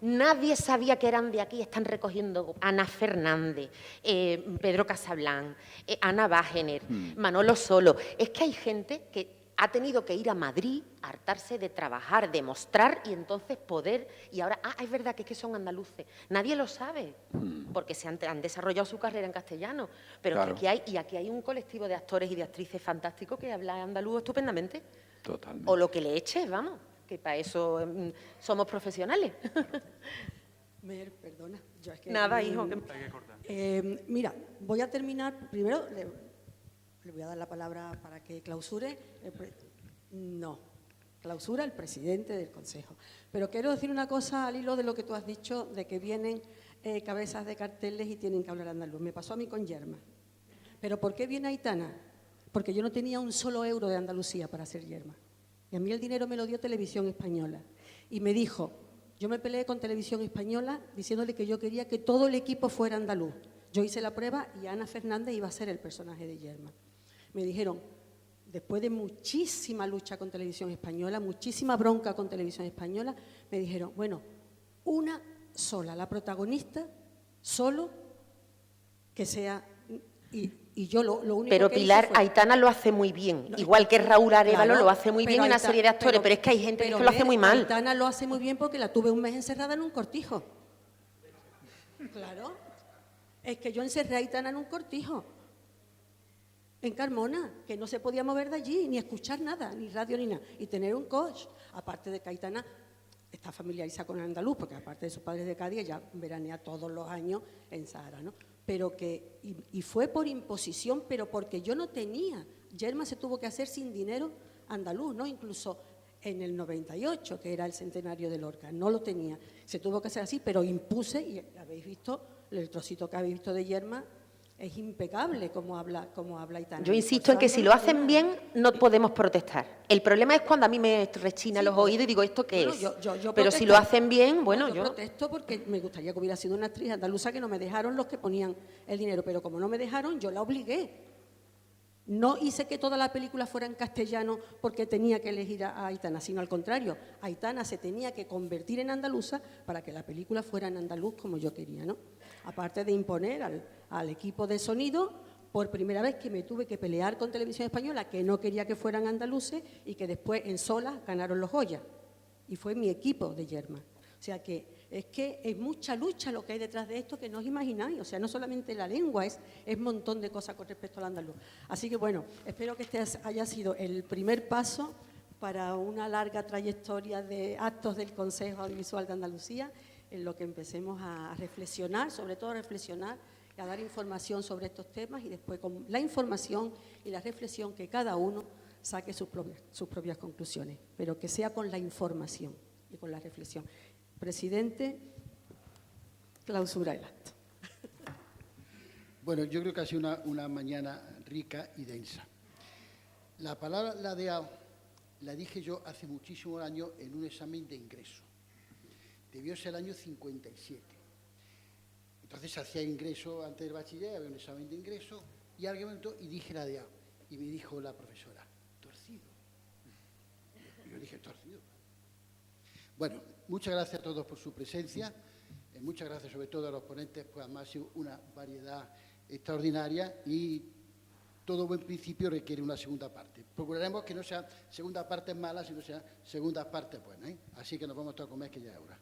nadie sabía que eran de aquí, están recogiendo Ana Fernández, Pedro Casablanc, Ana Bágener, Manolo Solo. Es que hay gente que ha tenido que ir a Madrid, hartarse de trabajar, de mostrar y entonces poder. Y ahora, es verdad que es que son andaluces. Nadie lo sabe, porque han desarrollado su carrera en castellano. Pero claro, que aquí hay un colectivo de actores y de actrices fantásticos que hablan andaluz estupendamente. Totalmente. O lo que le eches, vamos, que para eso somos profesionales. Mer, perdona. Yo es que, nada, hijo. Mira, voy a terminar. Primero, le voy a dar la palabra para que clausure. Clausura el presidente del Consejo. Pero quiero decir una cosa al hilo de lo que tú has dicho, de que vienen cabezas de carteles y tienen que hablar andaluz. Me pasó a mí con Yerma. ¿Pero por qué viene Aitana? Porque yo no tenía un solo euro de Andalucía para hacer Yerma. Y a mí el dinero me lo dio Televisión Española. Y me dijo, yo me peleé con Televisión Española diciéndole que yo quería que todo el equipo fuera andaluz. Yo hice la prueba y Ana Fernández iba a ser el personaje de Yerma. Me dijeron, después de muchísima lucha con Televisión Española, muchísima bronca con Televisión Española, me dijeron, bueno, una sola, la protagonista, solo que sea Y yo lo único pero que Pilar, hice fue... Aitana lo hace muy bien, igual que Raúl Arévalo Claro, lo hace muy bien y una serie de actores, pero es que hay gente que lo hace muy mal. Aitana lo hace muy bien porque la tuve un mes encerrada en un cortijo. Claro, es que yo encerré a Aitana en un cortijo, en Carmona, que no se podía mover de allí, ni escuchar nada, ni radio ni nada, y tener un coach, aparte de que Aitana está familiarizada con el andaluz, porque aparte de sus padres de Cádiz, ella veranea todos los años en Sahara, ¿no? Pero que, y fue por imposición, pero porque yo no tenía. Yerma se tuvo que hacer sin dinero andaluz, ¿no? Incluso en el 98, que era el centenario de Lorca, no lo tenía. Se tuvo que hacer así, pero impuse, y habéis visto, el trocito que habéis visto de Yerma, es impecable como habla Aitana. Yo insisto en que si lo hacen bien, no podemos protestar. El problema es cuando a mí me rechina los oídos y digo, ¿esto qué es? Pero si lo hacen bien, bueno, yo protesto porque me gustaría que hubiera sido una actriz andaluza, que no me dejaron los que ponían el dinero, pero como no me dejaron, yo la obligué. No hice que toda la película fuera en castellano porque tenía que elegir a Aitana, sino al contrario, Aitana se tenía que convertir en andaluza para que la película fuera en andaluz como yo quería, ¿no? Aparte de imponer al equipo de sonido, por primera vez que me tuve que pelear con Televisión Española, que no quería que fueran andaluces y que después en Solas ganaron los Goya. Y fue mi equipo de Yerma. O sea que es mucha lucha lo que hay detrás de esto que no os imagináis. O sea, no solamente la lengua, es un montón de cosas con respecto al andaluz. Así que bueno, espero que este haya sido el primer paso para una larga trayectoria de actos del Consejo Audiovisual de Andalucía, en lo que empecemos a reflexionar, sobre todo a reflexionar y a dar información sobre estos temas, y después con la información y la reflexión que cada uno saque sus propias conclusiones, pero que sea con la información y con la reflexión. Presidente, clausura el acto. Bueno, yo creo que ha sido una mañana rica y densa. La palabra ladeado la dije yo hace muchísimos años en un examen de ingreso. Debió ser el año 57. Entonces se hacía ingreso antes del bachiller, había un examen de ingreso, y alguien me preguntó y dije ladeado. Y me dijo la profesora, torcido. Y yo dije, torcido. Bueno, muchas gracias a todos por su presencia, muchas gracias sobre todo a los ponentes, pues además ha sido una variedad extraordinaria y todo buen principio requiere una segunda parte. Procuraremos que no sean segundas partes malas, sino sean segundas partes buenas, ¿eh? Así que nos vamos a comer, que ya es hora.